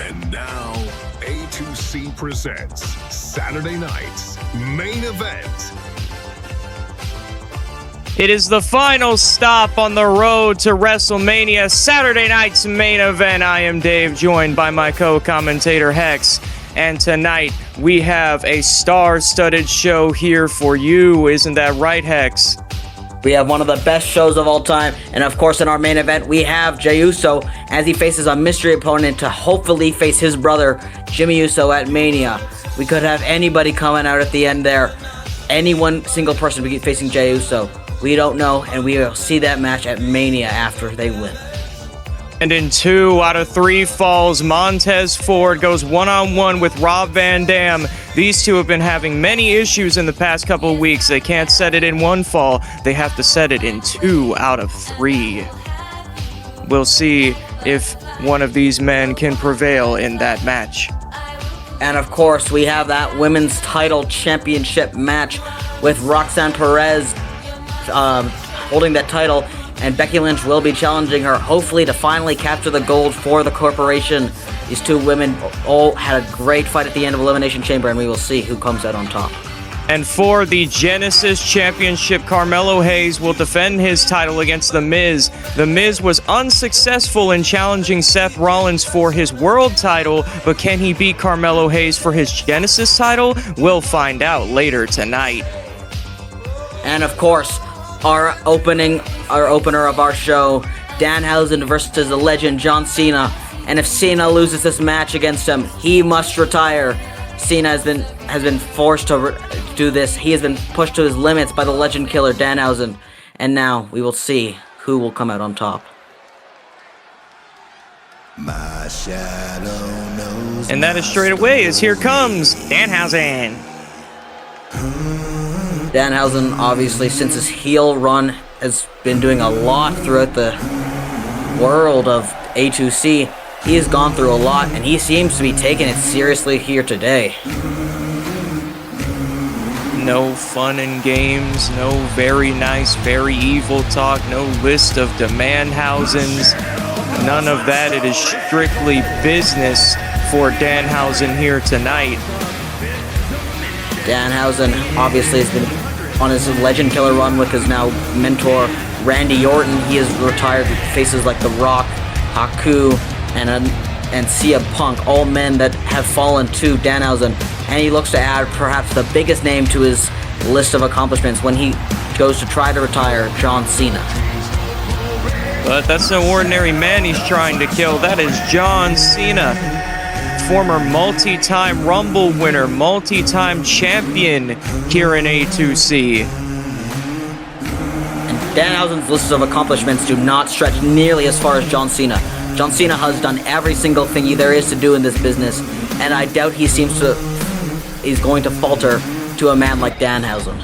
And now, A2C presents Saturday night's main event. It is the final stop on the road to WrestleMania, Saturday night's main event. I am Dave, joined by my co-commentator Hex, and tonight we have a star-studded show here for you. Isn't that right, Hex? We have one of the best shows of all time, and of course in our main event we have Jey Uso as he faces a mystery opponent to hopefully face his brother Jimmy Uso at Mania. We could have anybody coming out at the end there. Any one single person be facing Jey Uso. We don't know, and we will see that match at Mania after they win. And in 2 out of 3 falls, Montez Ford goes one-on-one with Rob Van Dam. These two have been having many issues in the past couple of weeks. They can't set it in 1 fall. They have to set it in 2 out of 3. We'll see if one of these men can prevail in that match. And of course, we have that women's title championship match with Roxanne Perez holding that title, and Becky Lynch will be challenging her, hopefully to finally capture the gold for the corporation. These two women all had a great fight at the end of Elimination Chamber, and we will see who comes out on top. And for the Genesis Championship, Carmelo Hayes will defend his title against The Miz. The Miz was unsuccessful in challenging Seth Rollins for his world title, but can he beat Carmelo Hayes for his Genesis title? We'll find out later tonight. And of course, our opener of our show, Danhausen versus the legend John Cena. And if Cena loses this match against him, he must retire. Cena has been forced to do this. He has been pushed to his limits by the legend killer Danhausen. And now we will see who will come out on top. My shadow knows. And that is straight away as here comes Danhausen. Danhausen, obviously, since his heel run, has been doing a lot throughout the world of A2C. He has gone through a lot, and he seems to be taking it seriously here today. No fun and games, no very nice, very evil talk, no list of Demandhausens. None of that. It is strictly business for Danhausen here tonight. Danhausen obviously has been on his legend killer run with his now mentor Randy Orton. He has retired with faces like The Rock, Haku, and CM Punk, all men that have fallen to Danhausen, and he looks to add perhaps the biggest name to his list of accomplishments when he goes to try to retire John Cena. But that's no ordinary man he's trying to kill. That is John Cena, former multi-time Rumble winner, multi-time champion here in A2C. And Danhausen's list of accomplishments do not stretch nearly as far as John Cena. John Cena has done every single thing there is to do in this business, and I doubt he's going to falter to a man like Danhausen.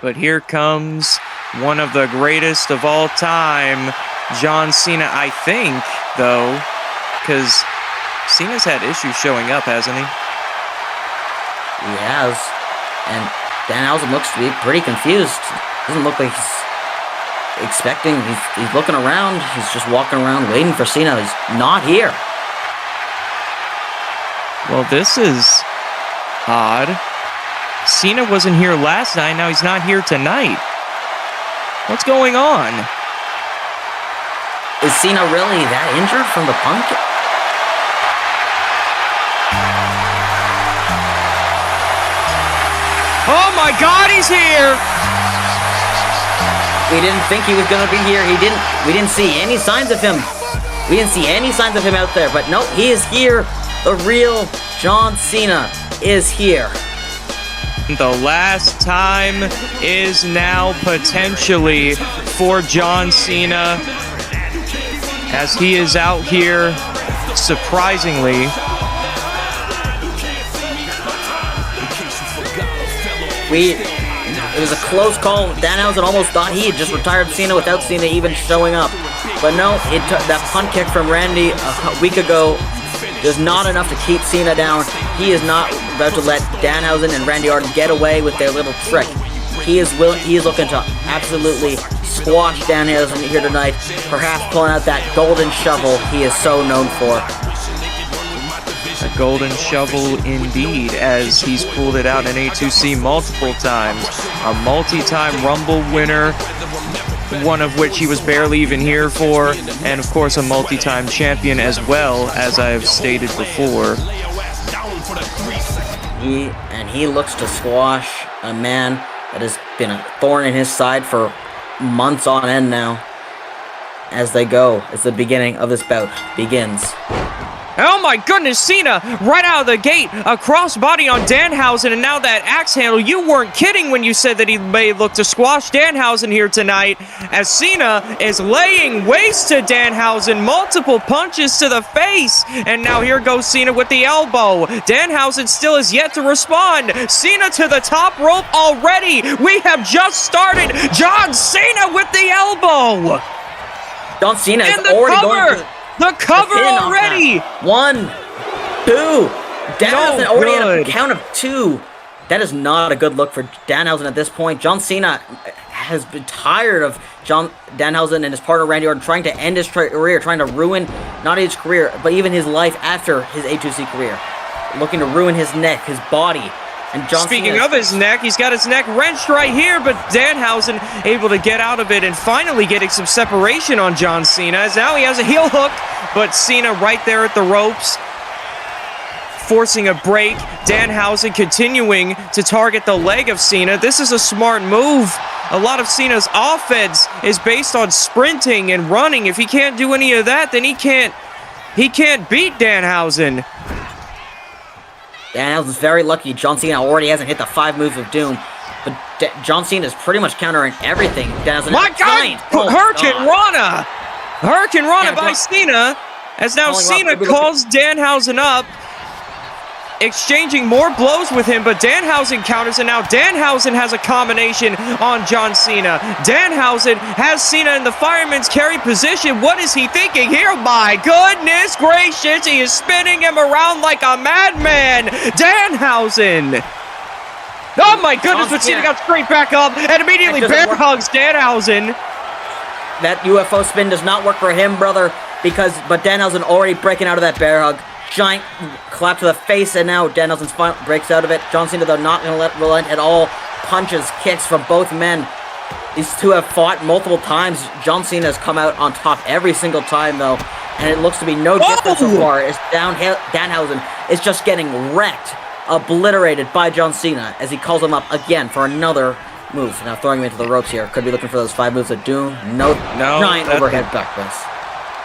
But here comes one of the greatest of all time, John Cena, I think, though, because Cena's had issues showing up, hasn't he? He has, and Danhausen looks to be pretty confused. Doesn't look like he's expecting. He's looking around. He's just walking around waiting for Cena. He's not here. Well, this is odd. Cena wasn't here last night. Now he's not here tonight. What's going on? Is Cena really that injured from the Punk? Oh my God, he's here! We didn't think he was going to be here. We didn't see any signs of him. We didn't see any signs of him out there. But no, he is here. The real John Cena is here. The last time is now potentially for John Cena, as he is out here, surprisingly. It was a close call. Danhausen almost thought he had just retired Cena without Cena even showing up. But no, that punt kick from Randy a week ago is not enough to keep Cena down. He is not about to let Danhausen and Randy Orton get away with their little trick. He is looking to absolutely squash Danhausen here tonight, perhaps pulling out that golden shovel he is so known for. A golden shovel indeed, as he's pulled it out in A2C multiple times. A multi-time Rumble winner, one of which he was barely even here for, and of course a multi-time champion as well, as I have stated before. He looks to squash a man that has been a thorn in his side for months on end now. As they go, as the beginning of this bout begins. Oh my goodness, Cena, right out of the gate, a crossbody on Danhausen, and now that axe handle. You weren't kidding when you said that he may look to squash Danhausen here tonight, as Cena is laying waste to Danhausen, multiple punches to the face, and now here goes Cena with the elbow. Danhausen still is yet to respond. Cena to the top rope already. We have just started. John Cena with the elbow. John Cena is and the already cover. going The cover already! 1, 2. Danhausen already good. at a count of 2. That is not a good look for Danhausen at this point. John Cena has been tired of Danhausen and his partner Randy Orton trying to end his career, trying to ruin not his career, but even his life after his A2C career. Looking to ruin his neck, his body. And John Speaking Cena of his neck, he's got his neck wrenched right here, but Danhausen able to get out of it and finally getting some separation on John Cena, as now he has a heel hook, but Cena right there at the ropes, forcing a break. Danhausen continuing to target the leg of Cena. This is a smart move. A lot of Cena's offense is based on sprinting and running. If he can't do any of that, then he can't beat Danhausen. Danhausen's very lucky. John Cena already hasn't hit the 5 moves of doom. But John Cena is pretty much countering everything. Danhausen My God! Hurricane Rana! Hurricane Rana by Cena, as now Cena calls Danhausen up, exchanging more blows with him, but Danhausen counters, and now Danhausen has a combination on John Cena. Danhausen has Cena in the fireman's carry position. What is he thinking here? My goodness gracious, he is spinning him around like a madman. Danhausen. Oh my goodness, but Cena got straight back up and immediately bear hugs Danhausen. That UFO spin does not work for him, brother, but Danhausen already breaking out of that bear hug. Giant clap to the face, and now Danhausen breaks out of it. John Cena, though, not going to relent at all. Punches, kicks from both men. These two have fought multiple times. John Cena has come out on top every single time, though, and it looks to be no different so far. Danhausen is just getting wrecked, obliterated by John Cena as he calls him up again for another move. Now throwing him into the ropes here. Could be looking for those 5 moves of doom. No, giant overhead backpress.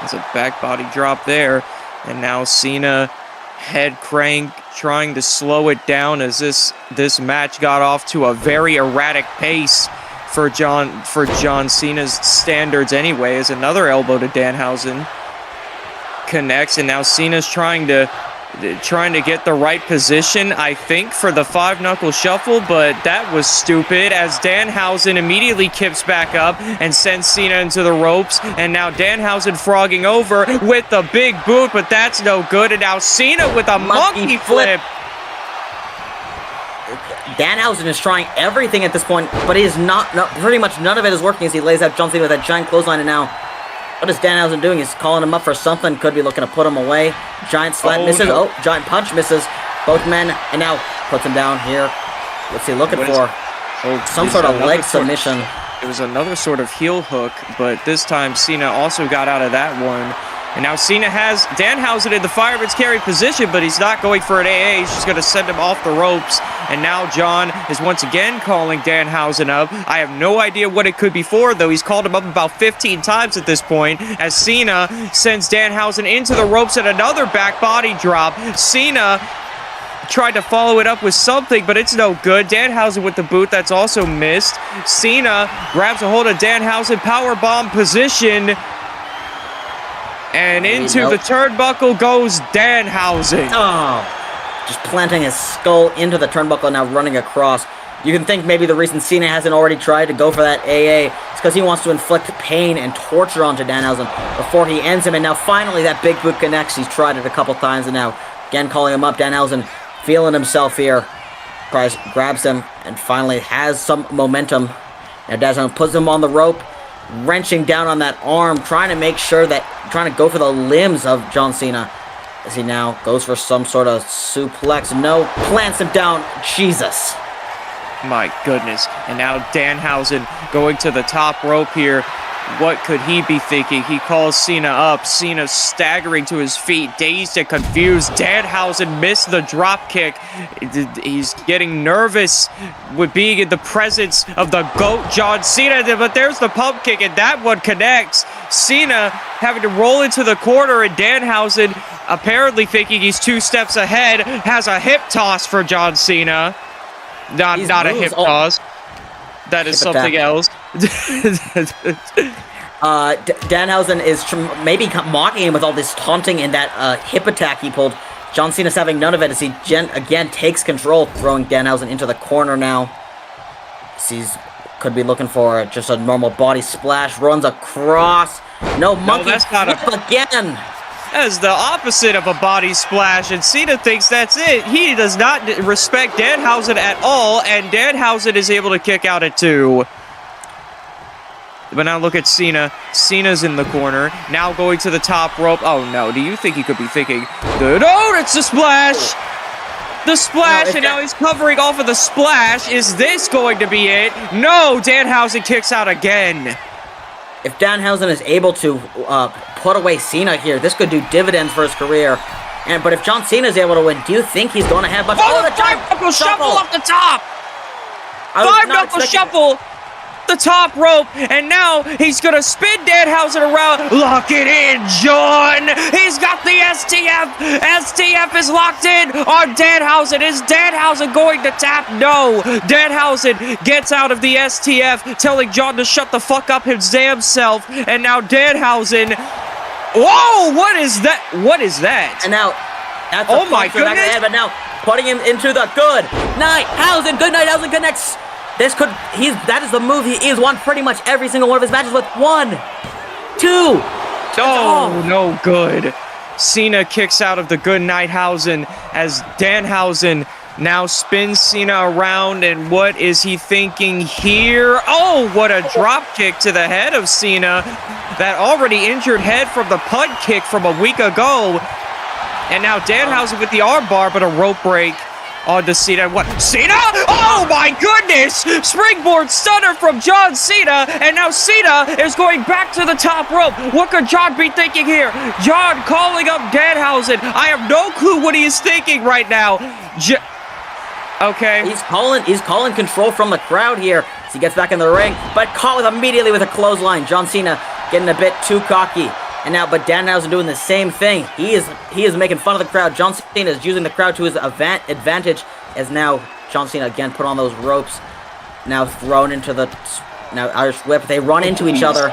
There's a back body drop there. And now Cena, head crank, trying to slow it down as this match got off to a very erratic pace for John Cena's standards anyway. As another elbow to Danhausen connects, and now Cena's trying to get the right position, I think, for the 5-knuckle shuffle, but that was stupid as Danhausen immediately kips back up and sends Cena into the ropes, and now Danhausen frogging over with the big boot, but that's no good, and now Cena with a monkey flip. Danhausen is trying everything at this point, but he is pretty much none of it is working as he lays out John Cena with that giant clothesline, and now what is Danhausen doing? He's calling him up for something. Could be looking to put him away. Giant slap misses. No. Oh, giant punch misses. Both men, and now puts him down here. What's he looking for? Some sort of leg submission. It was another sort of heel hook, but this time Cena also got out of that one. And now Cena has Danhausen in the fireman's carry position, but he's not going for an AA. He's just going to send him off the ropes. And now John is once again calling Danhausen up. I have no idea what it could be for, though. He's called him up about 15 times at this point, as Cena sends Danhausen into the ropes at another back body drop. Cena tried to follow it up with something, but it's no good. Danhausen with the boot, that's also missed. Cena grabs a hold of Danhausen, powerbomb position. And into the turnbuckle goes Danhausen. Oh, just planting his skull into the turnbuckle, now running across. You can think maybe the reason Cena hasn't already tried to go for that AA is because he wants to inflict pain and torture onto Danhausen before he ends him. And now finally that big boot connects. He's tried it a couple times, and now again calling him up. Danhausen feeling himself here. Grabs him and finally has some momentum. Now Danhausen puts him on the rope. wrenching down on that arm, trying to go for the limbs of John Cena. As he now goes for some sort of suplex. No, plants him down. Jesus. My goodness. And now Danhausen going to the top rope here. What could he be thinking? He calls Cena up. Cena staggering to his feet, dazed and confused. Danhausen missed the drop kick. He's getting nervous with being in the presence of the GOAT John Cena. But there's the pump kick, and that one connects. Cena having to roll into the corner, and Danhausen, apparently thinking he's 2 steps ahead, has a hip toss for John Cena. Not a hip toss. That is something else. Danhausen is maybe mocking him with all this taunting and that hip attack he pulled. John Cena's having none of it as he again takes control, throwing Danhausen into the corner now. Could be looking for just a normal body splash, runs across. No, monkey that's not again. That is the opposite of a body splash, and Cena thinks that's it. He does not respect Danhausen at all, and Danhausen is able to kick out at 2. But now look at Cena. Cena's in the corner, now going to the top rope. Oh no, do you think he could be thinking, no, it's the splash! The splash, and now he's covering off of the splash. Is this going to be it? No, Danhausen kicks out again. If Danhausen is able to put away Cena here, this could do dividends for his career. But if John Cena is able to win, do you think he's going to have much? Oh, the 5-knuckle shuffle off the top! 5-knuckle shuffle! The top rope, and now he's gonna spin Danhausen around. Lock it in, John! He's got the STF! STF is locked in on Danhausen. Is Danhausen going to tap? No! Danhausen gets out of the STF, telling John to shut the fuck up his damn self, and now Danhausen... Whoa! What is that? What is that? And now... That's oh my goodness! But now, putting him into the good night. Good night. Hausen connects. That is the move he is won pretty much every single one of his matches with. 1, 2. Oh, no good. Cena kicks out of the good night Hausen as Danhausen now spins Cena around, and what is he thinking here? Oh, what a drop kick to the head of Cena. That already injured head from the punt kick from a week ago. And now Danhausen with the armbar, but a rope break onto Cena. What? Cena? Oh my goodness! Springboard stunner from John Cena, and now Cena is going back to the top rope. What could John be thinking here? John calling up Danhausen. I have no clue what he is thinking right now. Okay. He's calling control from the crowd here as he gets back in the ring, but caught immediately with a clothesline. John Cena getting a bit too cocky. And now, but Danhausen doing the same thing. He is making fun of the crowd. John Cena is using the crowd to his advantage. As now John Cena again put on those ropes. Now thrown into the Irish whip. They run into each other.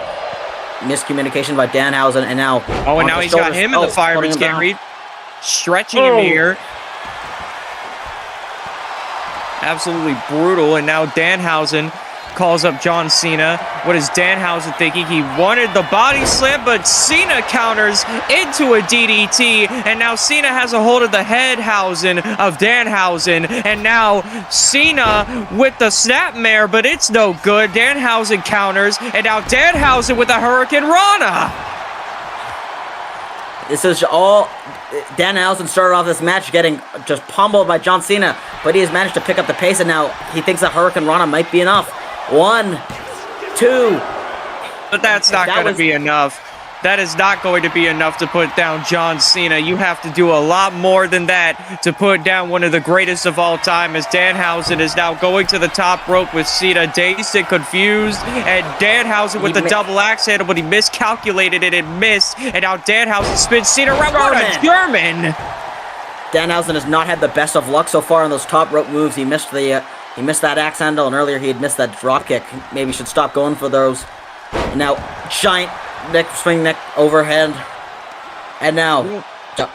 Miscommunication by Danhausen, and now. Oh, and now he's got him in the fireman's carry, stretching him here. Absolutely brutal. And now Danhausen calls up John Cena. What is Danhausen thinking? He wanted the body slam, but Cena counters into a DDT, and now Cena has a hold of the head Hausen of Danhausen, and now Cena with the snapmare, but it's no good. Danhausen counters, and now Danhausen with the Hurricane Rana. This is all... Danhausen started off this match getting just pummeled by John Cena, but he has managed to pick up the pace, and now he thinks that Hurricane Rana might be enough. 1, 2. But that's not going to be enough. That is not going to be enough to put down John Cena. You have to do a lot more than that to put down one of the greatest of all time, as Danhausen is now going to the top rope with Cena dazed and confused, and Danhausen with the double axe handle, but he miscalculated it and missed, and now Danhausen spins Cena around. What a German! Danhausen has not had the best of luck so far on those top rope moves. He missed that axe handle, and earlier he had missed that drop kick. Maybe he should stop going for those. And now, giant swing neck overhead. And now, you know what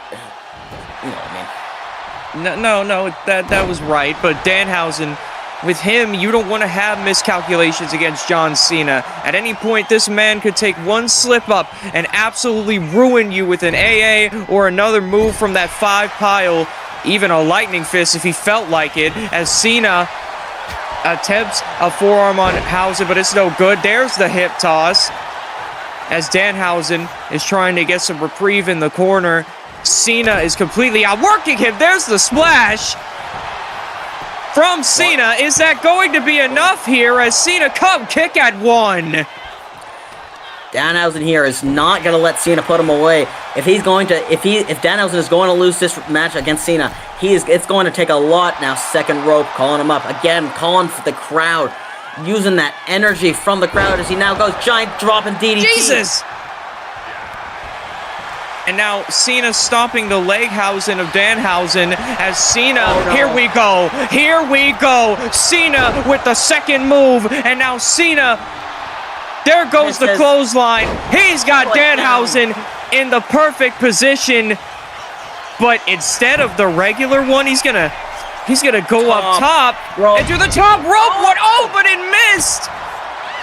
I mean. No, that was right. But Danhausen, with him, you don't want to have miscalculations against John Cena. At any point, this man could take one slip up and absolutely ruin you with an AA or another move from that 5 pile. Even a lightning fist if he felt like it, as Cena attempts a forearm on Hausen, but it's no good. There's the hip toss as Danhausen is trying to get some reprieve in the corner. Cena is completely outworking him. There's the splash from Cena. Is that going to be enough here as Cena kick at one? Danhausen here is not going to let Cena put him away. If Danhausen is going to lose this match against Cena, it's going to take a lot now. Second rope, calling him up again, calling for the crowd, using that energy from the crowd as he now goes giant drop and DDT. Jesus! And now Cena stopping the leg housing of Danhausen as Cena, here we go, Cena with the second move, and now Cena, there goes the clothesline. He's got Danhausen in the perfect position, but instead of the regular one, he's gonna go up top and do the top rope one. Oh, but it missed!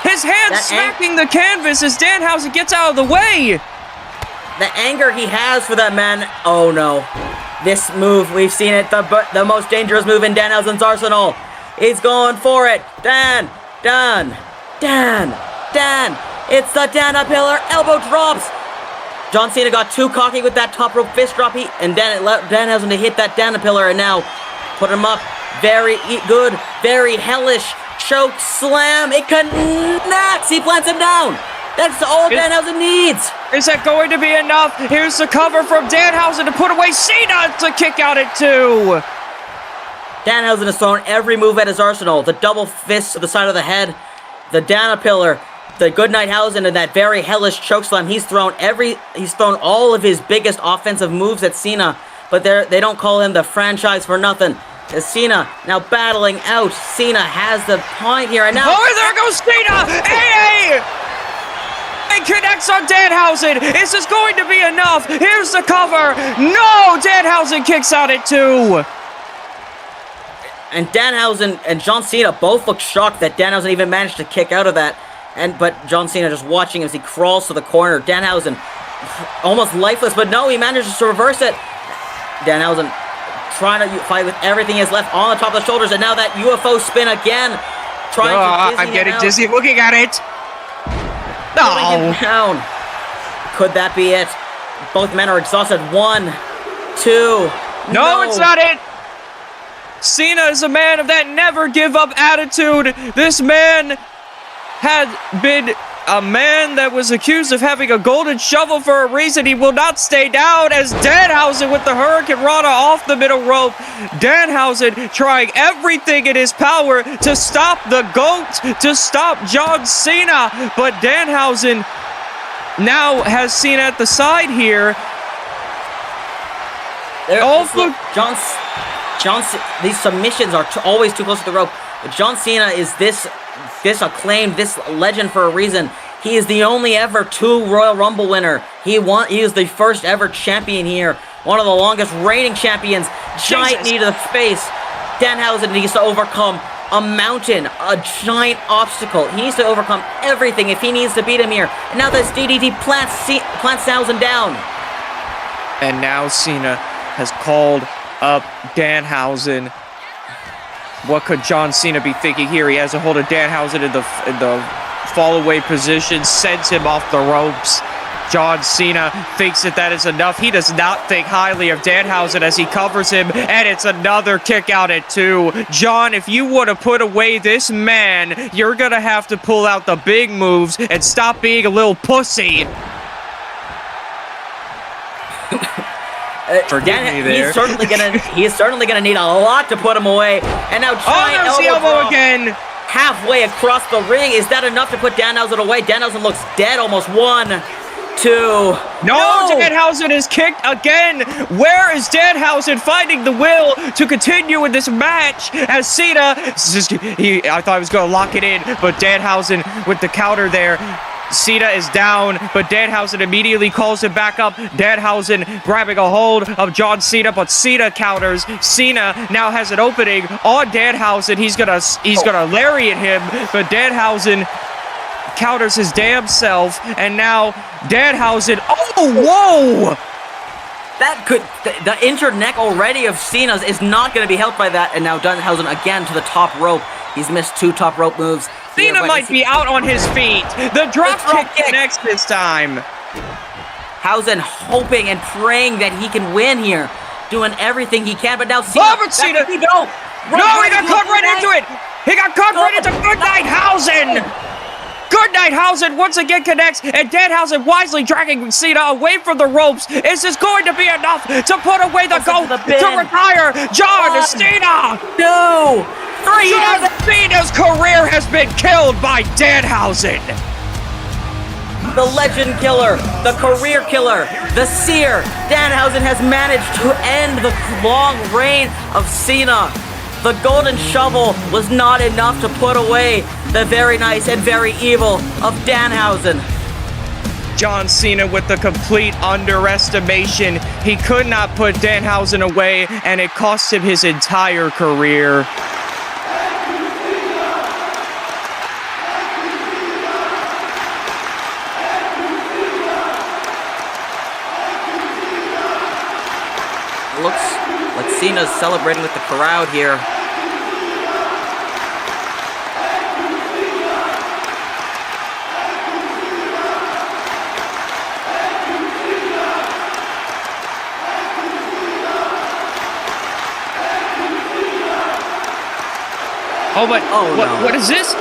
His hand smacking the canvas as Danhausen gets out of the way. The anger he has for that man. Oh no. This move, we've seen it, the most dangerous move in Danhausen's arsenal. He's going for it. Dan. It's the Dana Pillar. Elbow drops. John Cena got too cocky with that top rope fist drop. And then it let Danhausen to hit that Dana Pillar and now put him up. Very good. Very hellish. Choke slam. It connects. He plants him down. That's all Danhausen needs. Is that going to be enough? Here's the cover from Danhausen to put away Cena to kick out at two. Danhausen has thrown every move at his arsenal. The double fist to the side of the head, the Dana Pillar, the Goodnight Hausen, and that very hellish chokeslam. He's thrown all of his biggest offensive moves at Cena, but they don't call him the franchise for nothing. As Cena now battling out. Cena has the point here, and now there goes Cena! Hey! It connects on Danhausen. Is this going to be enough? Here's the cover. No! Danhausen kicks out at two. And Danhausen and John Cena both look shocked that Danhausen even managed to kick out of that. But John Cena just watching him as he crawls to the corner. Danhausen almost lifeless, but no, he manages to reverse it. Danhausen trying to fight with everything he has left on the top of the shoulders, and now that UFO spin again. I'm getting dizzy looking at it. No. Down. Could that be it? Both men are exhausted. 1, 2. No, it's not it. Cena is a man of that never give up attitude. This man had been a man that was accused of having a golden shovel for a reason. He will not stay down as Danhausen with the Hurricane Rana off the middle rope. Danhausen trying everything in his power to stop the GOAT, to stop John Cena. But Danhausen now has Cena at the side here. These submissions are always too close to the rope. But John Cena is this acclaimed, this legend for a reason. He is the only ever 2 Royal Rumble winner. He is the first ever champion here. One of the longest reigning champions. Giant knee to the face. Danhausen needs to overcome a mountain, a giant obstacle. He needs to overcome everything if he needs to beat him here. And now this DDT plants Danhausen down. And now Cena has called up Danhausen. What could John Cena be thinking here? He has a hold of Danhausen in the fall-away position, sends him off the ropes. John Cena thinks that is enough. He does not think highly of Danhausen as he covers him, and it's another kick out at 2. John, if you want to put away this man, you're going to have to pull out the big moves and stop being a little pussy. Forgive me there. He's certainly gonna need a lot to put him away. And now there's the elbow again. Halfway across the ring. Is that enough to put Danhausen away? Danhausen looks dead. Almost 1, 2. No, Danhausen is kicked again. Where is Danhausen finding the will to continue with this match? As Cena, I thought he was gonna lock it in, but Danhausen with the counter there. Cena is down, but Danhausen immediately calls him back up. Danhausen grabbing a hold of John Cena, but Cena counters. Cena now has an opening on Danhausen. He's gonna lariat him, but Danhausen counters his damn self, and now Danhausen. Oh, whoa! The injured neck already of Cena's is not going to be helped by that, and now Danhausen again to the top rope. He's missed 2 top rope moves. Cena might be out on his feet. The drop kick connects this time. Hausen hoping and praying that he can win here, doing everything he can, but now Cena. Oh, but Cena! No, he got caught right into it. He got caught right into Goodnight Hausen. Goodnight Hausen once again connects, and Danhausen wisely dragging Cena away from the ropes. Is this going to be enough to put away the GOAT to retire John Cena? 2, 3. John Cena's career has been killed by Danhausen. The legend killer, the career killer, the seer. Danhausen has managed to end the long reign of Cena. The golden shovel was not enough to put away the very nice and very evil of Danhausen. John Cena with the complete underestimation. He could not put Danhausen away, and it cost him his entire career. Looks like Cena's celebrating with the crowd here. Oh, but no. What is this?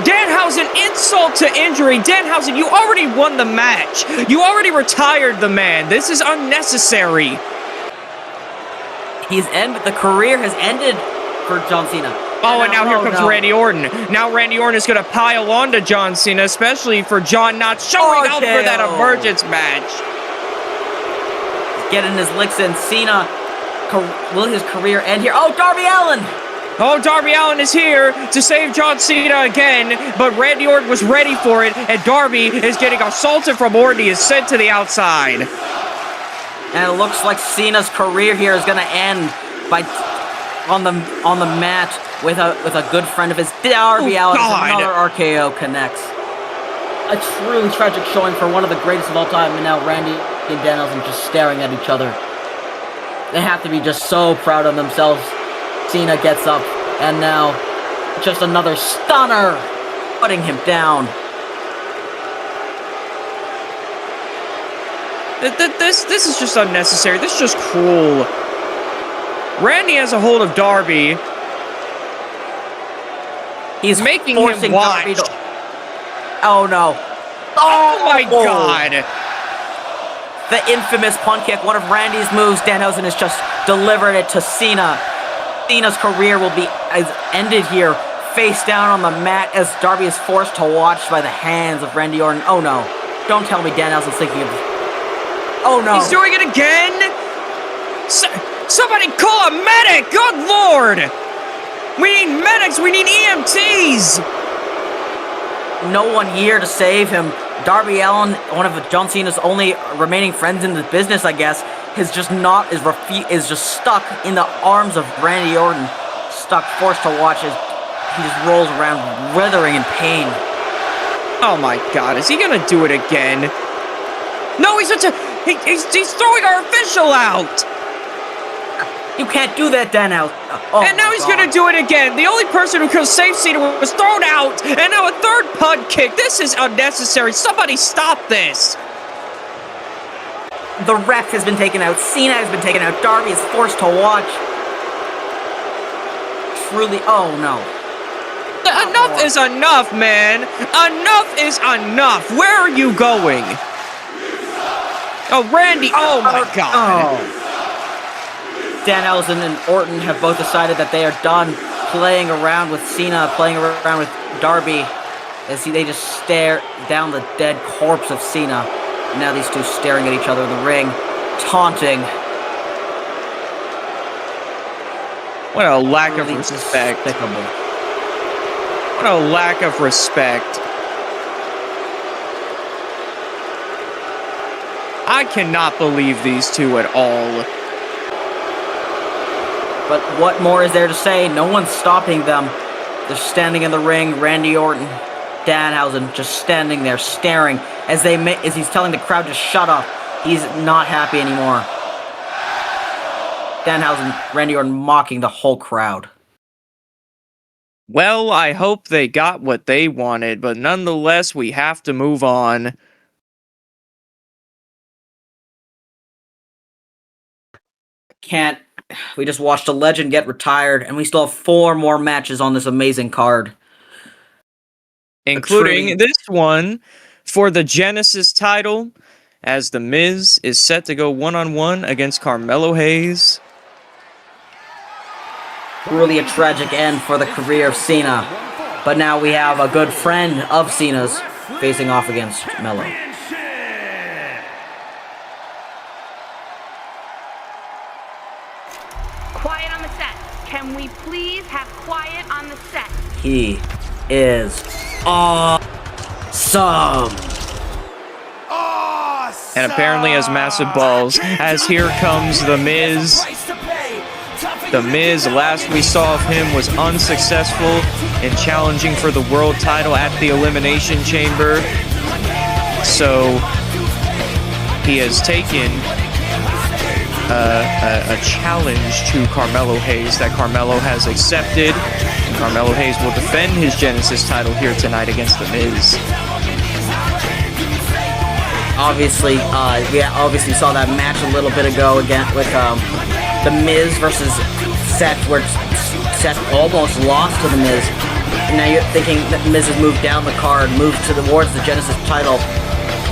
Danhausen, insult to injury. Danhausen, you already won the match. You already retired the man. This is unnecessary. The career has ended for John Cena. Oh, and now here comes Randy Orton. Now Randy Orton is going to pile on to John Cena, especially for John not showing up for that emergence match. Getting his licks in. Cena, will his career end here? Oh, Darby Allin! Oh, Darby Allin is here to save John Cena again, but Randy Orton was ready for it, and Darby is getting assaulted from Orton. He is sent to the outside. And it looks like Cena's career here is going to end on the mat with a good friend of his, Darby Allin. Another RKO connects. A truly tragic showing for one of the greatest of all time, and now Randy and Danhausen just staring at each other. They have to be just so proud of themselves. Cena gets up, and now just another stunner, putting him down. This is just unnecessary. This is just cruel. Randy has a hold of Darby. He's making him watch. Oh no. Oh my God. The infamous punt kick, one of Randy's moves. Danhausen has just delivered it to Cena. Cena's career will be ended here, face down on the mat as Darby is forced to watch by the hands of Randy Orton. Oh no. Don't tell me Danhausen's thinking of... Oh no. He's doing it again? Somebody call a medic! Good Lord! We need medics! We need EMTs! No one here to save him. Darby Allin, one of John Cena's only remaining friends in the business, I guess, is just stuck in the arms of Randy Orton. Forced to watch as he just rolls around, writhing in pain. Oh my God, is he gonna do it again? No, he's throwing our official out! You can't do that, Danhausen. Oh, and now he's gonna do it again. The only person who could save Cena was thrown out, and now a third punt kick. This is unnecessary. Somebody stop this. The ref has been taken out. Cena has been taken out. Darby is forced to watch. Truly, oh no. Enough is enough, man. Enough is enough. Where are you going? Oh, Randy. Oh my God. Oh. Danhausen and Orton have both decided that they are done playing around with Cena, playing around with Darby, as they just stare down the dead corpse of Cena. And now these two staring at each other in the ring, taunting. What a lack of respect. Despicable. What a lack of respect. I cannot believe these two at all. But what more is there to say? No one's stopping them. They're standing in the ring. Randy Orton, Danhausen, just standing there staring as he's telling the crowd to shut up. He's not happy anymore. Danhausen, Randy Orton mocking the whole crowd. Well, I hope they got what they wanted, but nonetheless, we have to move on. Can't. We just watched a legend get retired, and we still have 4 more matches on this amazing card. Including this one for the Genesis title, as The Miz is set to go one-on-one against Carmelo Hayes. Really a tragic end for the career of Cena. But now we have a good friend of Cena's facing off against Melo. Quiet on the set. Can we please have quiet on the set? He is awesome. And apparently has massive balls, as here comes The Miz. The Miz, last we saw of him, was unsuccessful in challenging for the world title at the Elimination Chamber. So he has taken a challenge to Carmelo Hayes that Carmelo has accepted. And Carmelo Hayes will defend his Genesis title here tonight against The Miz. Obviously, we obviously saw that match a little bit ago again with The Miz versus Seth, where Seth almost lost to The Miz. And now you're thinking that Miz has moved down the card, moved towards the Genesis title,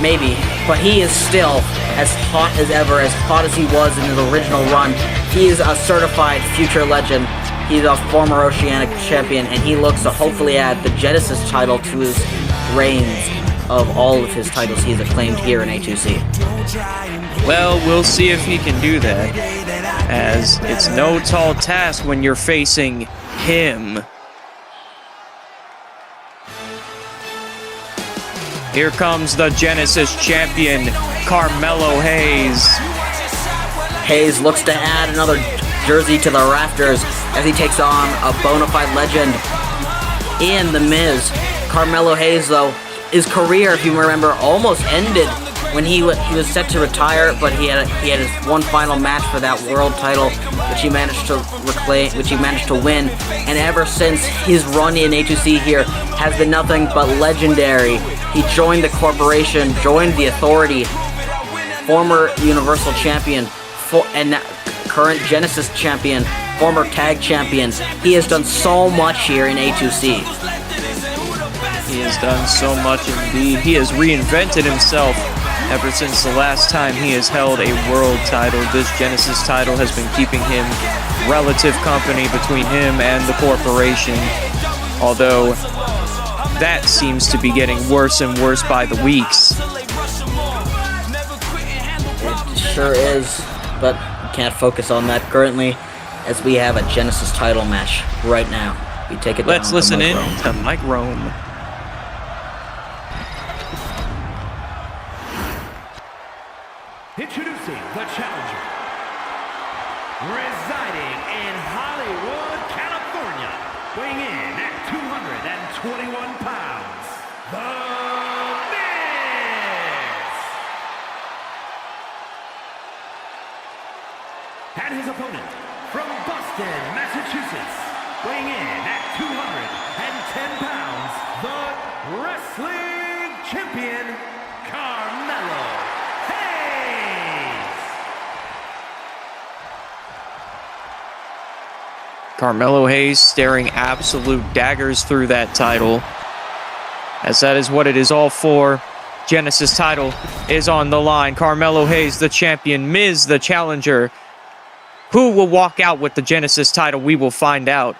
maybe. But he is still as hot as ever, as hot as he was in his original run. He is a certified future legend. He's a former Oceanic champion, and he looks to hopefully add the Genesis title to his reigns of all of his titles he's acclaimed here in A2C. Well, we'll see if he can do that, as it's no tall task when you're facing him. Here comes the Genesis champion, Carmelo Hayes. Hayes looks to add another jersey to the rafters as he takes on a bona fide legend in The Miz. Carmelo Hayes, though, his career, if you remember, almost ended when he was set to retire, but he had his one final match for that world title, which he managed to reclaim, which he managed to win. And ever since, his run in A2C here has been nothing but legendary. He joined the corporation, joined the Authority, former Universal Champion, and current Genesis Champion, former Tag Champion. He has done so much here in A2C. He has done so much indeed. He has reinvented himself ever since the last time he has held a world title. This Genesis title has been keeping him relative company between him and the corporation, although that seems to be getting worse and worse by the weeks. It sure is, but we can't focus on that currently, as we have a Genesis title match right now. We take it. Let's listen in to Mike Rome. Introducing the challenger, residing in Hollywood, California, weighing in at 221 pounds, The Miz! And his opponent, from Boston, Massachusetts, weighing in at 210 pounds, the wrestling champion, Carmelo Hayes! Carmelo Hayes staring absolute daggers through that title, as that is what it is all for. Genesis title is on the line. Carmelo Hayes, the champion. Miz, the challenger. Who will walk out with the Genesis title? We will find out.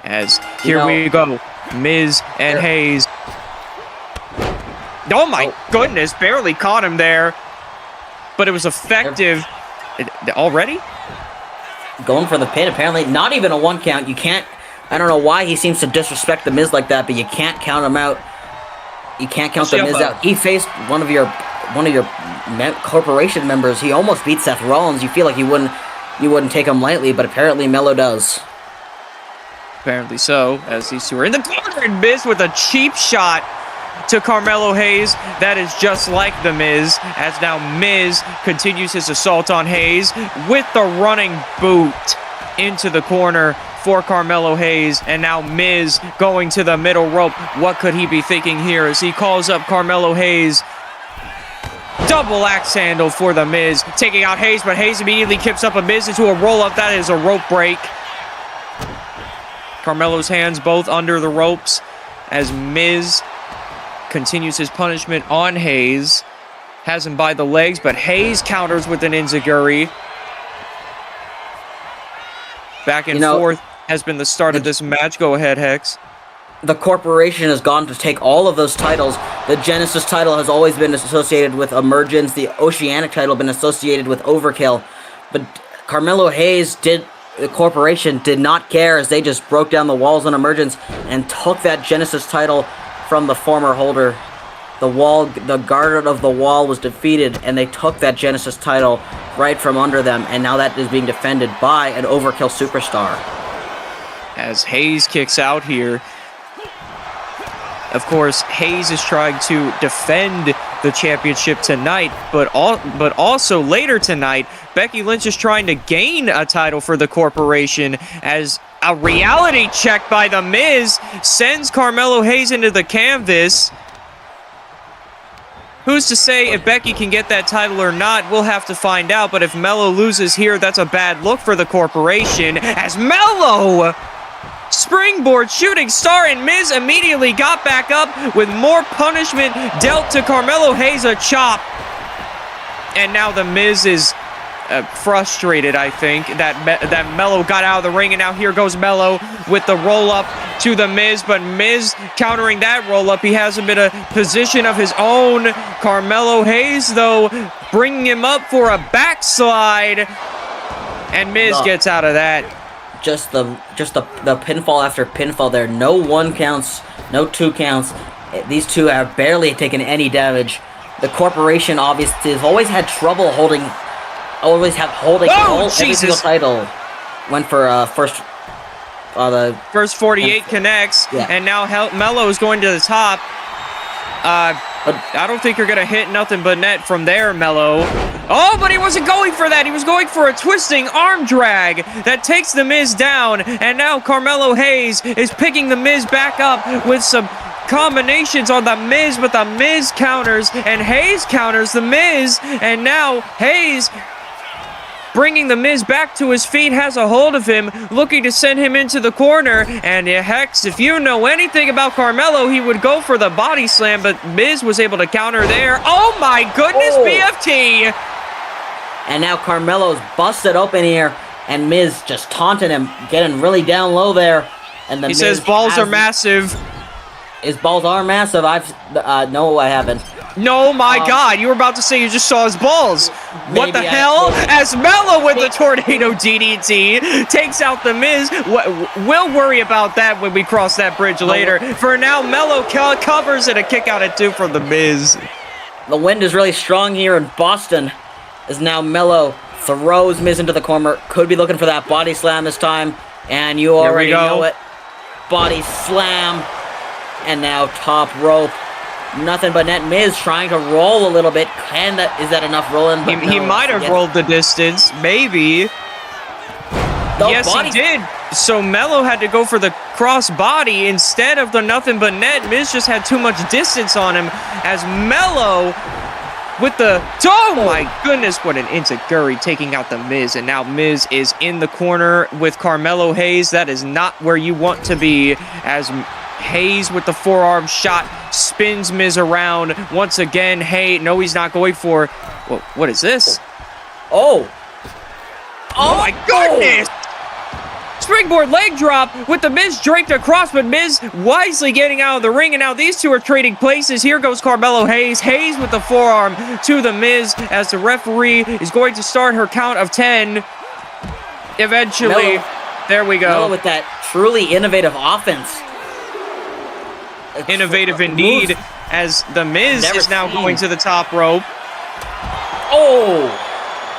As here we go. Miz and Hayes. Oh my goodness, barely caught him there. But it was effective. Already? Going for the pin, apparently. Not even a 1 count. You can't... I don't know why he seems to disrespect The Miz like that, but you can't count him out. You can't count The Miz out. He faced one of your corporation members. He almost beat Seth Rollins. You feel like you wouldn't take him lightly, but apparently Melo does. Apparently so, as these two are in the corner, and Miz with a cheap shot to Carmelo Hayes. That is just like The Miz, as now Miz continues his assault on Hayes with the running boot into the corner, for Carmelo Hayes. And now Miz going to the middle rope. What could he be thinking here as he calls up Carmelo Hayes? Double axe handle for the Miz, taking out Hayes, but Hayes immediately kicks up a Miz into a roll-up. That is a rope break. Carmelo's hands both under the ropes as Miz continues his punishment on Hayes. Has him by the legs, but Hayes counters with an enziguri. Back and forth has been the start of this match. Go ahead, Hex. The corporation has gone to take all of those titles. The Genesis title has always been associated with Emergence. The Oceanic title been associated with Overkill. But Carmelo Hayes the corporation did not care as they just broke down the walls on Emergence and took that Genesis title from the former holder. The guard of the wall was defeated, and they took that Genesis title right from under them, and now that is being defended by an Overkill superstar. As Hayes kicks out here. Of course, Hayes is trying to defend the championship tonight, but also later tonight, Becky Lynch is trying to gain a title for the corporation as a reality check by The Miz sends Carmelo Hayes into the canvas. Who's to say if Becky can get that title or not? We'll have to find out, but if Melo loses here, that's a bad look for the corporation as Melo springboard shooting star, and Miz immediately got back up with more punishment dealt to Carmelo Hayes, a chop. And now the Miz is frustrated, I think, that Melo got out of the ring, and now here goes Melo with the roll-up to the Miz, but Miz countering that roll-up. He has him in a position of his own. Carmelo Hayes, though, bringing him up for a backslide, and Miz gets out of that. Just the pinfall after pinfall there. No 1 counts, no 2 counts. These two have barely taken any damage. The corporation obviously has always had trouble holding every single title. Went for the first 48 connects, and now Melo is going to the top. I don't think you're gonna hit nothing but net from there, Melo. Oh, but he wasn't going for that. He was going for a twisting arm drag that takes The Miz down. And now Carmelo Hayes is picking The Miz back up with some combinations on The Miz, but The Miz counters, and Hayes counters The Miz. And now Hayes bringing The Miz back to his feet, has a hold of him, looking to send him into the corner. And Hex, if you know anything about Carmelo, he would go for the body slam, but Miz was able to counter there. Oh my goodness, BFT! And now Carmelo's busted open here, and Miz just taunting him, getting really down low there. And he says balls are massive. His balls are massive. No, I haven't. No, my God, you were about to say you just saw his balls. What the hell? As Melo with the tornado DDT takes out The Miz. We'll worry about that when we cross that bridge later. For now, Melo covers and a kick out at 2 from The Miz. The wind is really strong here in Boston. As now Melo throws Miz into the corner. Could be looking for that body slam this time. And you already know it. Body slam. And now top rope. Nothing but net. Miz trying to roll a little bit. Is that enough rolling? He might have rolled the distance. Maybe. Yes, he did. So Melo had to go for the cross body instead of the nothing but net. Miz just had too much distance on him as Melo with the... Oh my goodness, what an enziguri taking out The Miz. And now Miz is in the corner with Carmelo Hayes. That is not where you want to be, as Hayes with the forearm shot spins Miz around once again. No, he's not going for... What is this? Oh my goodness! Springboard leg drop with The Miz draped across, but Miz wisely getting out of the ring, and now these two are trading places. Here goes Carmelo Hayes. Hayes with the forearm to The Miz as the referee is going to start her count of 10. Eventually, there we go. Melo with that truly innovative offense. Innovative indeed, as The Miz is now going to the top rope.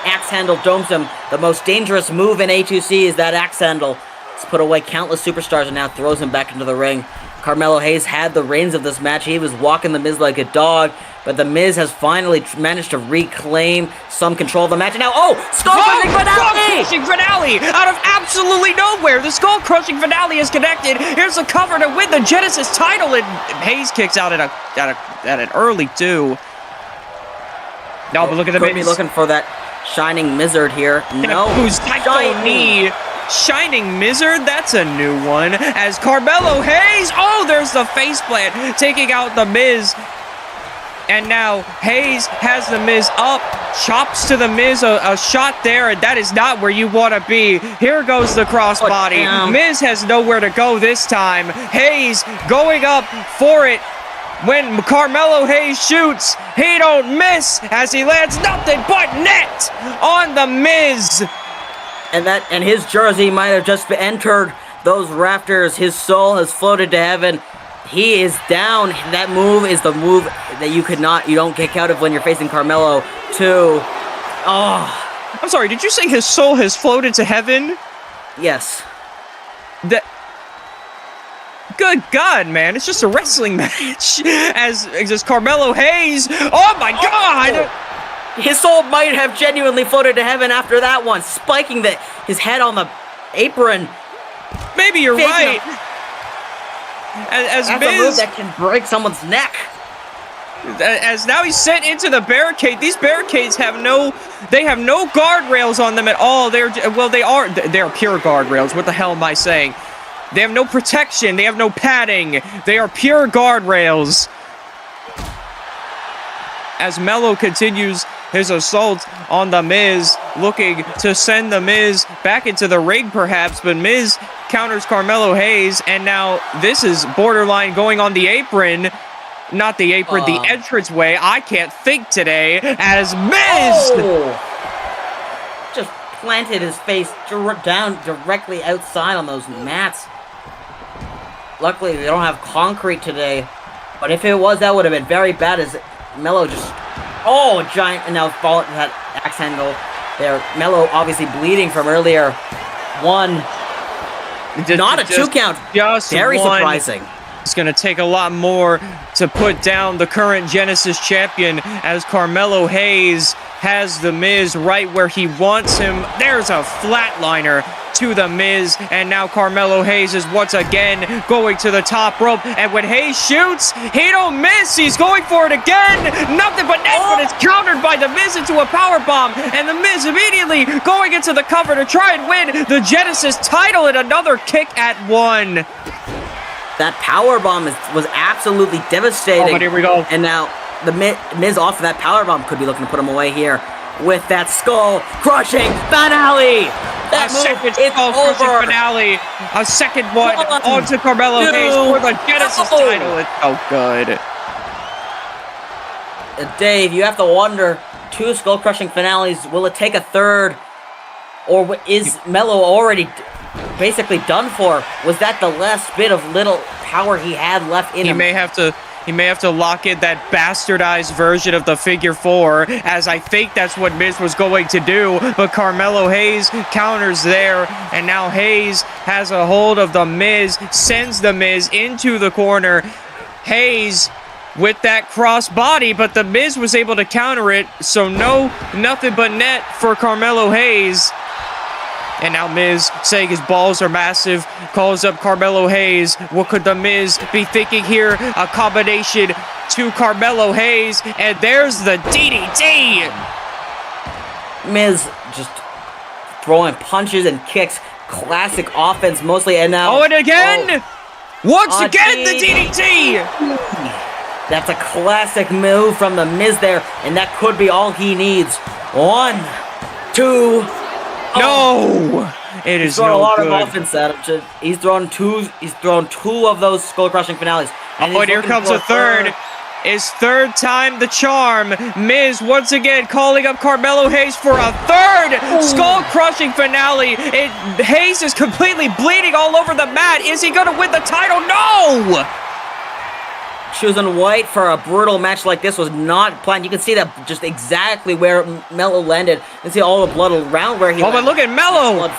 Axe handle domes him. The most dangerous move in A2C is that axe handle. It's put away countless superstars and now throws him back into the ring. Carmelo Hayes had the reins of this match. He was walking The Miz like a dog. But The Miz has finally managed to reclaim some control of the match. And now, skull-crushing finale! Skull-crushing finale! Out of absolutely nowhere, the skull-crushing finale is connected. Here's the cover to win the Genesis title, and Hayes kicks out at an early 2. No, but look at the Miz. Could be looking for that Shining Mizzard here. No. Who's knee? Shining Mizzard? That's a new one. As Carmelo Hayes, there's the faceplant, taking out the Miz. And now Hayes has the Miz up, chops to the Miz, a shot there, and that is not where you want to be. Here goes the crossbody. Miz has nowhere to go this time. Hayes going up for it. When Carmelo Hayes shoots, he don't miss as he lands nothing but net on the Miz. And his jersey might have just entered those rafters. His soul has floated to heaven. He is down. That move is the move that you don't kick out of when you're facing Carmelo too. I'm sorry, did you say his soul has floated to heaven? Yes. Good God, man, it's just a wrestling match. As Carmelo Hayes, oh my God! His soul might have genuinely floated to heaven after that one, spiking his head on the apron. Maybe you're right. As That's Miz, a move that can break someone's neck. As now he's sent into the barricade. These barricades have no guardrails on them at all. They're pure guardrails. What the hell am I saying? They have no protection. They have no padding. They are pure guardrails. As Melo continues his assault on the Miz, looking to send the Miz back into the ring perhaps, but Miz counters Carmelo Hayes, and now this is borderline going on the apron. Not the apron, the entranceway. I can't think today as Miz! Just planted his face down directly outside on those mats. Luckily, they don't have concrete today, but if it was, that would have been very bad as Melo just... giant, and now fall into that axe handle there. Melo obviously bleeding from earlier. Not a 2 count. Just very one. Surprising. It's going to take a lot more to put down the current Genesis champion as Carmelo Hayes has the Miz right where he wants him. There's a flatliner to the Miz, and now Carmelo Hayes is once again going to the top rope, and when Hayes shoots, he don't miss. He's going for it again. Nothing but net, but it's countered by the Miz into a powerbomb, and the Miz immediately going into the cover to try and win the Genesis title, and another kick at 1. That powerbomb was absolutely devastating. But here we go. And now the Miz off of that powerbomb could be looking to put him away here with that skull-crushing finale. That second skull-crushing finale. A second one onto Carmelo Hayes for the Genesis title. It's so good. Dave, you have to wonder, 2 skull-crushing finales, will it take a third? Or is Melo already basically done for? Was that the last bit of little power he had left in him? He may have to lock in that bastardized version of the figure 4, as I think that's what Miz was going to do, but Carmelo Hayes counters there, and now Hayes has a hold of the Miz, sends the Miz into the corner. Hayes with that cross body, but the Miz was able to counter it, so nothing but net for Carmelo Hayes. And now Miz, saying his balls are massive, calls up Carmelo Hayes. What could the Miz be thinking here? A combination to Carmelo Hayes, and there's the DDT! Miz just throwing punches and kicks. Classic offense mostly, and now... and again! Once again, the DDT! That's a classic move from the Miz there, and that could be all he needs. 1, 2... No, it is no good. A lot good. of offense at him. He's thrown 2 of those skull-crushing finales. And here comes a third. Is third time the charm. Miz once again calling up Carmelo Hayes for a third skull-crushing finale. Hayes is completely bleeding all over the mat. Is he going to win the title? No! Choosing white for a brutal match like this was not planned. You can see that just exactly where Melo landed. You can see all the blood around where he landed. But look at Melo!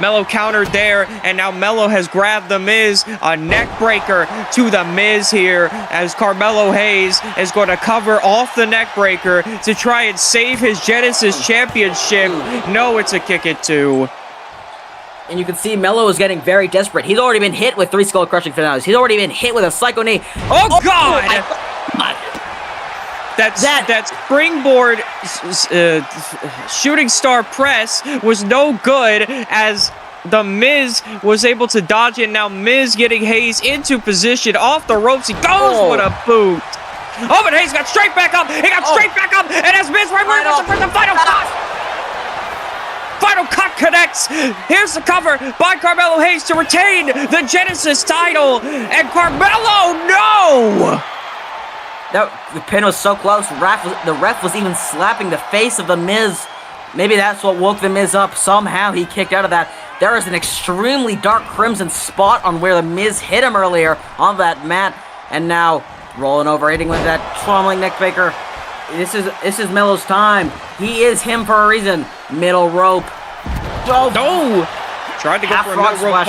Mello countered there, and now Mello has grabbed The Miz. A neck breaker to The Miz here, as Carmelo Hayes is going to cover off the neck breaker to try and save his Genesis Championship. No, it's a kick it two. And you can see Mello is getting very desperate. He's already been hit with 3 skull-crushing finales. He's already been hit with a psycho knee. Oh, God! That springboard shooting star press was no good, as The Miz was able to dodge it. Now Miz getting Hayes into position off the ropes. He goes with a boot. Oh, but Hayes got straight back up. He got straight back up, and as Miz reverses for the final cut. Final cut connects. Here's the cover by Carmelo Hayes to retain the Genesis title. And Carmelo, no! The pin was so close. The ref was even slapping the face of The Miz. Maybe that's what woke The Miz up. Somehow he kicked out of that. There is an extremely dark crimson spot on where The Miz hit him earlier on that mat. And now rolling over, hitting with that traumatic neckbreaker. This is Melo's time. He is him for a reason. Middle rope. Oh! Tried to go for a middle rope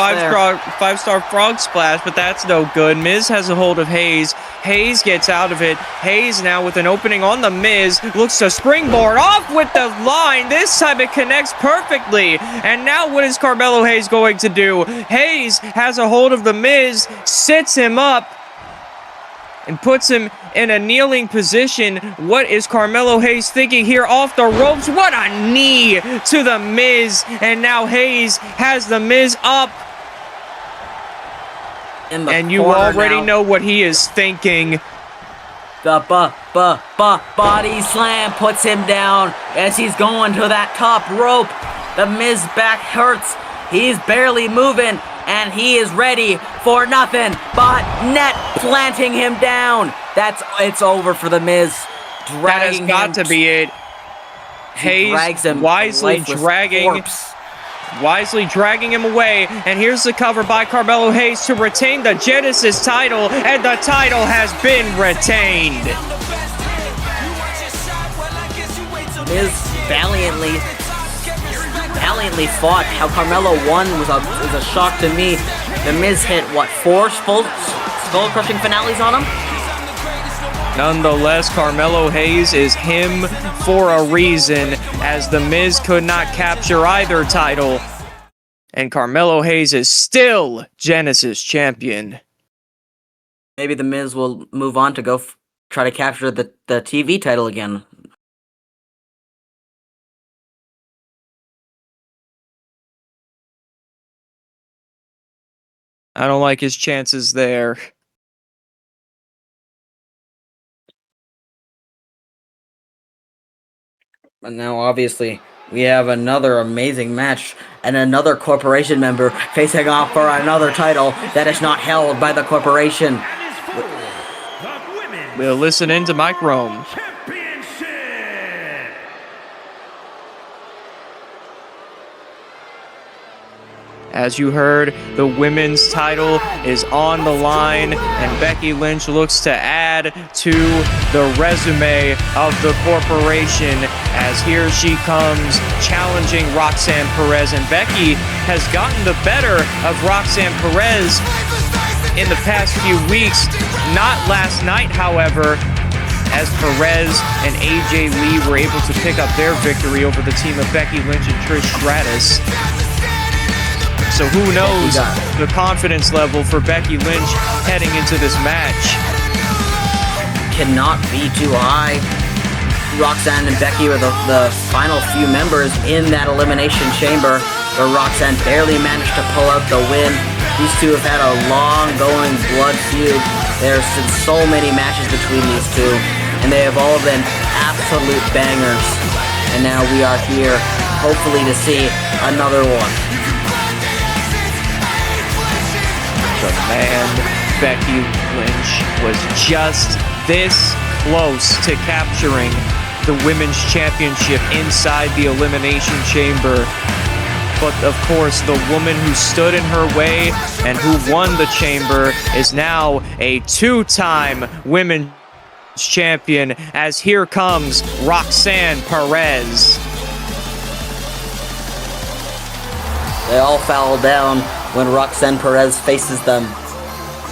five-star frog splash, but that's no good. Miz has a hold of Hayes. Hayes gets out of it. Hayes now with an opening on The Miz. Looks to springboard off with the line. This time it connects perfectly. And now what is Carmelo Hayes going to do? Hayes has a hold of The Miz, sits him up, and puts him in a kneeling position. What is Carmelo Hayes thinking here off the ropes? What a knee to The Miz. And now Hayes has The Miz up. And you already know what he is thinking. The body slam puts him down as he's going to that top rope. The Miz back hurts. He's barely moving, and he is ready for nothing but net planting him down. It's over for The Miz. That has got to be it. Hayes wisely dragging him away, and here's the cover by Carmelo Hayes to retain the Genesis title, and the title has been retained. Miz valiantly fought. How Carmelo won was a shock to me. The Miz hit, what, 4 full skull-crushing finales on him? Nonetheless, Carmelo Hayes is him for a reason, as The Miz could not capture either title. And Carmelo Hayes is still Genesis champion. Maybe The Miz will move on to go try to capture the TV title again. I don't like his chances there. And now, obviously, we have another amazing match and another corporation member facing off for another title that is not held by the corporation. We'll listen into Mike Rome. As you heard, the women's title is on the line, and Becky Lynch looks to add to the resume of the corporation, as here she comes challenging Roxanne Perez. And Becky has gotten the better of Roxanne Perez in the past few weeks. Not last night, however, as Perez and AJ Lee were able to pick up their victory over the team of Becky Lynch and Trish Stratus. So who knows the confidence level for Becky Lynch heading into this match. Cannot be too high. Roxanne and Becky were the final few members in that elimination chamber, where Roxanne barely managed to pull out the win. These two have had a long-going blood feud. There's been so many matches between these two, and they have all been absolute bangers. And now we are here, hopefully to see another one. Man, Becky Lynch was just this close to capturing the women's championship inside the elimination chamber. But of course, the woman who stood in her way and who won the chamber is now a 2-time women's champion, as here comes Roxanne Perez. They all fall down when Roxanne Perez faces them.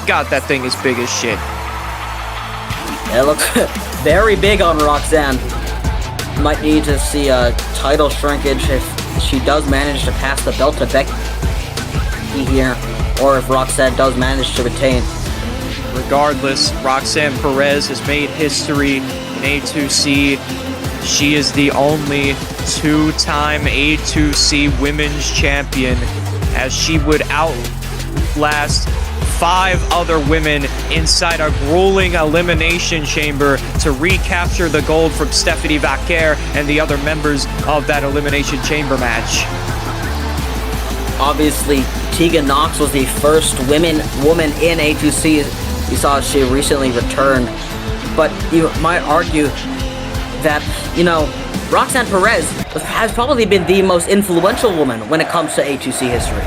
God, that thing is big as shit. It looks very big on Roxanne. Might need to see a title shrinkage if she does manage to pass the belt to Becky here, or if Roxanne does manage to retain. Regardless, Roxanne Perez has made history in A2C. She is the only two-time A2C Women's Champion, as she would outlast 5 other women inside a grueling elimination chamber to recapture the gold from Stephanie Vaquer and the other members of that elimination chamber match. Obviously, Tegan Knox was the first woman in A2C. You saw she recently returned, but you might argue that, Roxanne Perez has probably been the most influential woman when it comes to A2C history.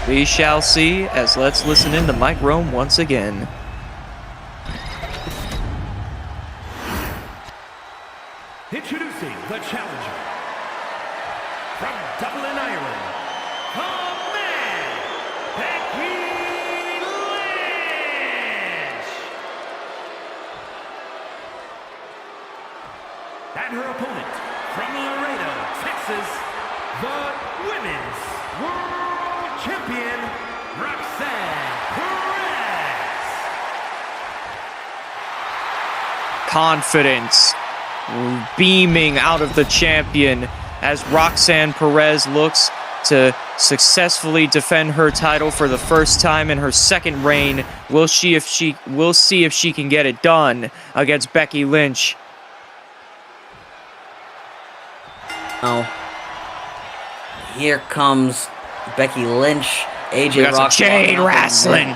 We shall see, as let's listen in to Mike Rome once again. Introducing the challenger from Dublin, Ireland, the man, Becky Lynch. And her opponent from Laredo, Texas, the Women's World Champion, Roxanne Perez. Confidence beaming out of the champion as Roxanne Perez looks to successfully defend her title for the first time in her second reign. We'll see if she can get it done against Becky Lynch. Oh, here comes Becky Lynch. AJ Got Rock some chain wrestling.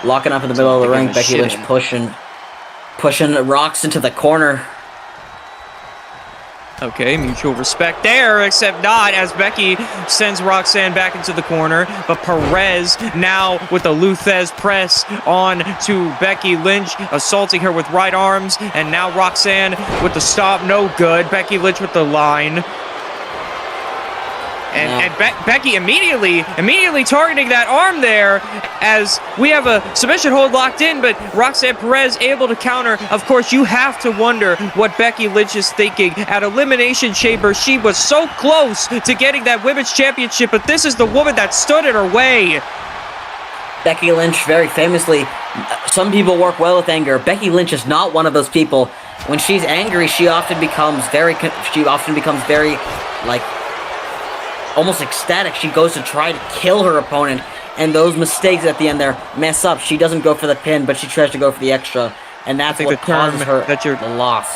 Locking up in the middle of the ring. Taking the Becky shit Lynch in. pushing Rox into the corner. Okay, mutual respect there, except not as Becky sends Roxanne back into the corner. But Perez now with the Luthez press on to Becky Lynch, assaulting her with right arms. And now Roxanne with the stop, no good. Becky Lynch with the line. And Becky immediately targeting that arm there as we have a submission hold locked in, but Roxanne Perez able to counter. Of course, you have to wonder what Becky Lynch is thinking. At Elimination Chamber, she was so close to getting that Women's Championship, but this is the woman that stood in her way. Becky Lynch, very famously, some people work well with anger. Becky Lynch is not one of those people. When she's angry, she often becomes very, like, almost ecstatic. She goes to try to kill her opponent, and those mistakes at the end there mess up. She doesn't go for the pin, but she tries to go for the extra, and that's what causes her the loss.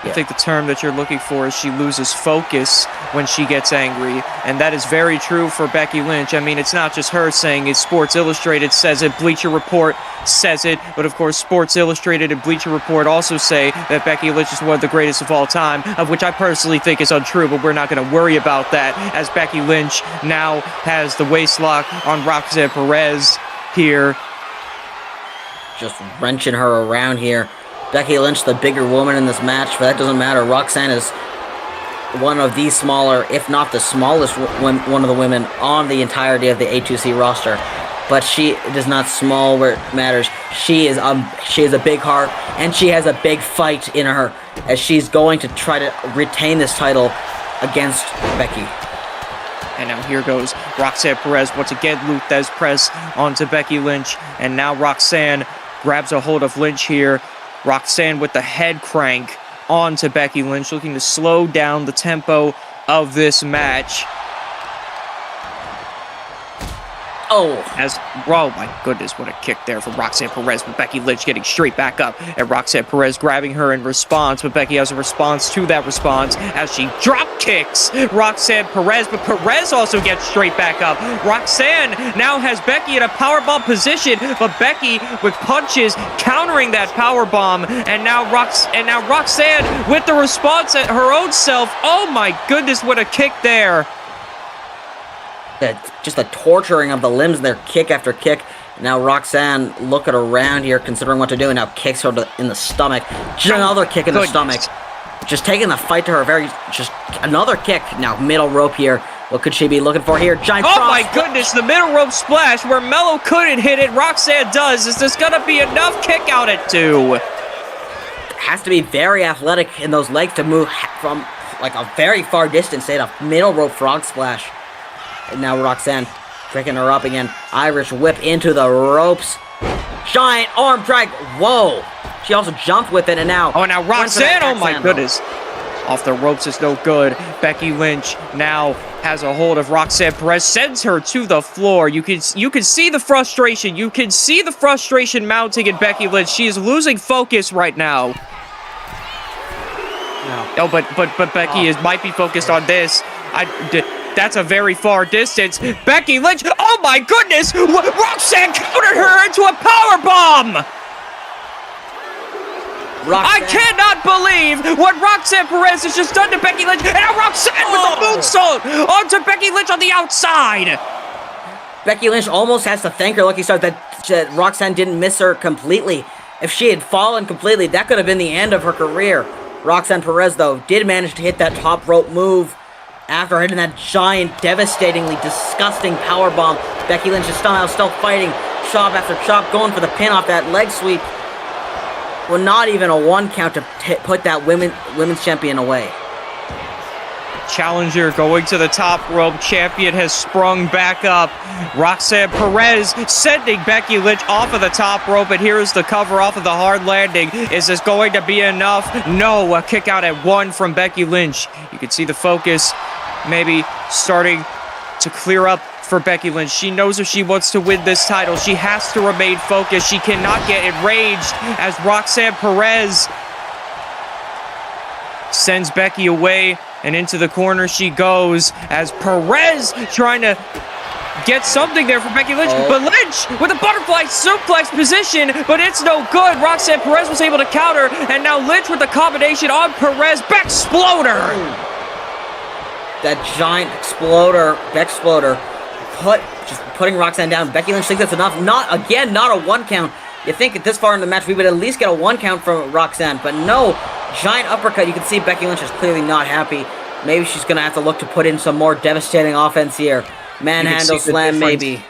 I think the term that you're looking for is she loses focus when she gets angry, and that is very true for Becky Lynch. I mean, it's not just her saying it. Sports Illustrated says it, Bleacher Report says it, but of course Sports Illustrated and Bleacher Report also say that Becky Lynch is one of the greatest of all time, of which I personally think is untrue, but we're not going to worry about that, as Becky Lynch now has the waist lock on Roxanne Perez here. Just wrenching her around here. Becky Lynch, the bigger woman in this match, but that doesn't matter. Roxanne is one of the smaller, if not the smallest, one of the women on the entirety of the A2C roster. But she is not small where it matters. She is a big heart, and she has a big fight in her, as she's going to try to retain this title against Becky. And now here goes Roxanne Perez once again. Luthez press onto Becky Lynch, and now Roxanne grabs a hold of Lynch here. Roxanne with the head crank onto Becky Lynch, looking to slow down the tempo of this match. Oh my goodness, what a kick there from Roxanne Perez, but Becky Lynch getting straight back up, and Roxanne Perez grabbing her in response, but Becky has a response to that response as she drop kicks Roxanne Perez, but Perez also gets straight back up. Roxanne now has Becky in a powerbomb position, but Becky with punches countering that powerbomb, and now Roxanne with the response at her own self. Oh my goodness, what a kick there. Just the torturing of the limbs there, kick after kick. Now Roxanne looking around here, considering what to do, and now kicks her in the stomach. Just another kick in the stomach. just taking the fight to her. Just another kick. Now, middle rope here. What could she be looking for here? Giant Oh cross my goodness, the middle rope splash where Mello couldn't hit it. Roxanne does. Is this going to be enough? Kick out at 2. Has to be very athletic in those legs to move from like a very far distance. They had a middle rope frog splash. And now Roxanne picking her up again. Irish whip into the ropes. Giant arm drag. Whoa. She also jumped with it and now. Oh, now Roxanne. Oh my goodness. Off the ropes is no good. Becky Lynch now has a hold of Roxanne Perez, sends her to the floor. You can see the frustration. You can see the frustration mounting in Becky Lynch. She is losing focus right now. No. Oh, but Becky might be focused on this. That's a very far distance. Becky Lynch. Oh my goodness! Roxanne countered her into a power bomb. I cannot believe what Roxanne Perez has just done to Becky Lynch. And now Roxanne with the moonsault onto Becky Lynch on the outside. Becky Lynch almost has to thank her lucky stars that Roxanne didn't miss her completely. If she had fallen completely, that could have been the end of her career. Roxanne Perez, though, did manage to hit that top rope move after hitting that giant, devastatingly disgusting power bomb. Becky Lynch is still fighting, chop after chop, going for the pin off that leg sweep. Well, not even a 1 count to put that women's champion away. Challenger going to the top rope. Champion has sprung back up. Roxanne Perez sending Becky Lynch off of the top rope, and here's the cover off of the hard landing. Is this going to be enough? No, a kick out at 1 from Becky Lynch. You can see the focus maybe starting to clear up for Becky Lynch. She knows if she wants to win this title, she has to remain focused. She cannot get enraged as Roxanne Perez sends Becky away, and into the corner she goes as Perez trying to get something there for Becky Lynch, but Lynch with a butterfly suplex position, but it's no good. Roxanne Perez was able to counter, and now Lynch with the combination on Perez. Bexploder! That giant Bexploder, just putting Roxanne down. Becky Lynch thinks that's enough. Not a 1 count. You think at this far in the match we would at least get a 1 count from Roxanne, but no. Giant uppercut. You can see Becky Lynch is clearly not happy. Maybe she's going to have to look to put in some more devastating offense here. Manhandle slam, maybe.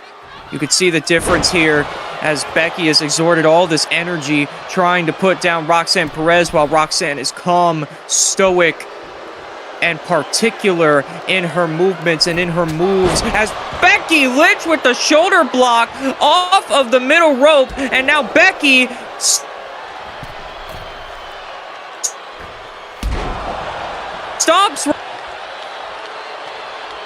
You could see the difference here as Becky has exerted all this energy trying to put down Roxanne Perez while Roxanne is calm, stoic, and particular in her movements and in her moves as Becky Lynch with the shoulder block off of the middle rope, and now Becky stops.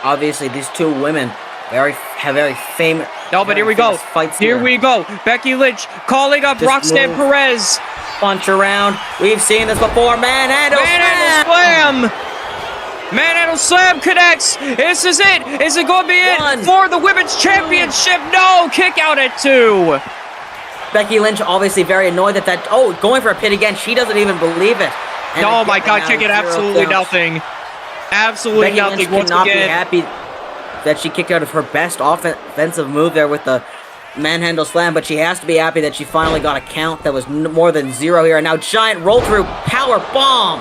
Obviously, these two women have very famous. No, but here we go. Here we go. Becky Lynch calling up Roxanne Perez. Punch around. We've seen this before. Manhandle slam. Manhandle slam connects. This is it. Is it going to be it for the women's championship? No. Kick out at 2. Becky Lynch obviously very annoyed that going for a pin again. She doesn't even believe it. And oh my God! Kick it. Absolutely nothing. Absolutely Becky nothing. Lynch Once cannot again, be happy that she kicked out of her best offensive move there with the manhandle slam, but she has to be happy that she finally got a count that was more than 0 here. And now giant roll through power bomb.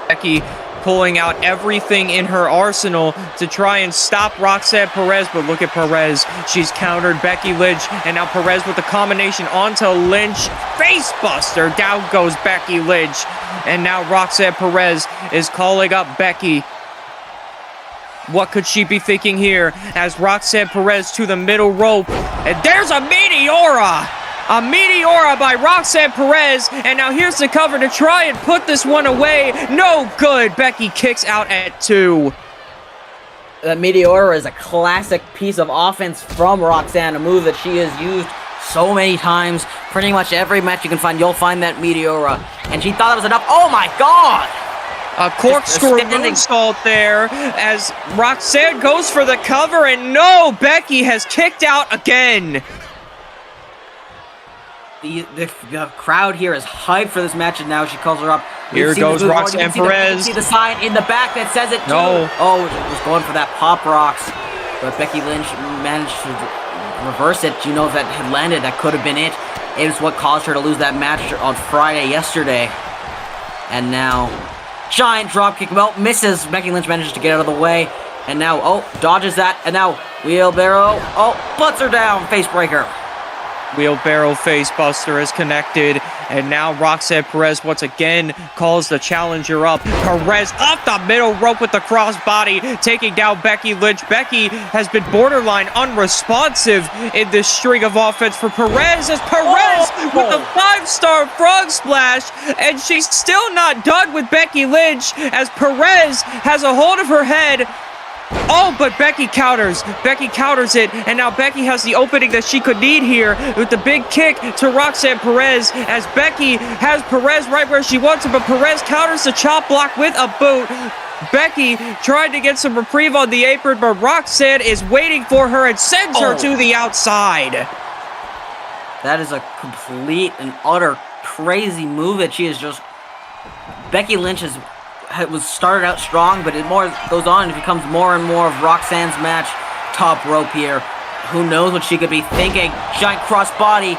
Becky pulling out everything in her arsenal to try and stop Roxanne Perez, but look at Perez. She's countered Becky Lynch, and now Perez with the combination onto Lynch. Face buster. Down goes Becky Lynch, and now Roxanne Perez is calling up Becky. What could she be thinking here as Roxanne Perez to the middle rope, and there's a Meteora! A Meteora by Roxanne Perez, and now here's the cover to try and put this one away. No good. Becky kicks out at 2. The Meteora is a classic piece of offense from Roxanne, a move that she has used so many times. Pretty much every match you can find, you'll find that Meteora. And she thought it was enough. Oh my God! A corkscrew moonsault there as Roxanne goes for the cover, and no, Becky has kicked out again. The crowd here is hyped for this match, and now she calls her up. Here goes Roxanne Perez. You see the sign in the back that says it too. No. Oh, it was going for that pop rocks, but Becky Lynch managed to reverse it. You know, if that had landed, that could have been it. It was what caused her to lose that match on Friday yesterday. And now, giant dropkick. Well, misses. Becky Lynch manages to get out of the way. And now, dodges that. And now, wheelbarrow. Puts her down. Face breaker. Wheelbarrow face buster is connected, and now Roxanne Perez once again calls the challenger up. Perez off the middle rope with the crossbody, taking down Becky Lynch. Becky has been borderline unresponsive in this string of offense for Perez, as Perez with a 5-star frog splash, and she's still not done with Becky Lynch, as Perez has a hold of her head. But Becky counters. Becky counters it, and now Becky has the opening that she could need here with the big kick to Roxanne Perez, as Becky has Perez right where she wants him, but Perez counters the chop block with a boot. Becky tried to get some reprieve on the apron, but Roxanne is waiting for her and sends her to the outside. That is a complete and utter crazy move that she is just... Becky Lynch was started out strong, but it more goes on. It becomes more and more of Roxanne's match. Top rope here. Who knows what she could be thinking? Giant crossbody.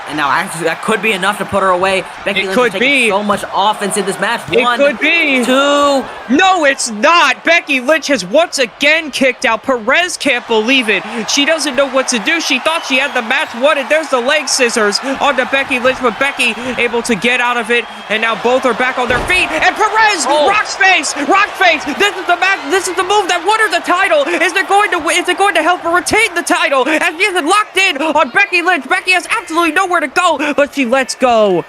And now that could be enough to put her away. Becky Lynch is taking so much offense in this match. One, it could be. 2. No, it's not. Becky Lynch has once again kicked out. Perez can't believe it. She doesn't know what to do. She thought she had the match won, and there's the leg scissors onto Becky Lynch, but Becky able to get out of it, and now both are back on their feet. And Perez, rock face. This is the match. This is the move that won her the title. Is it going to help her retain the title? As she is locked in on Becky Lynch. Becky has absolutely nowhere to go, but she lets go.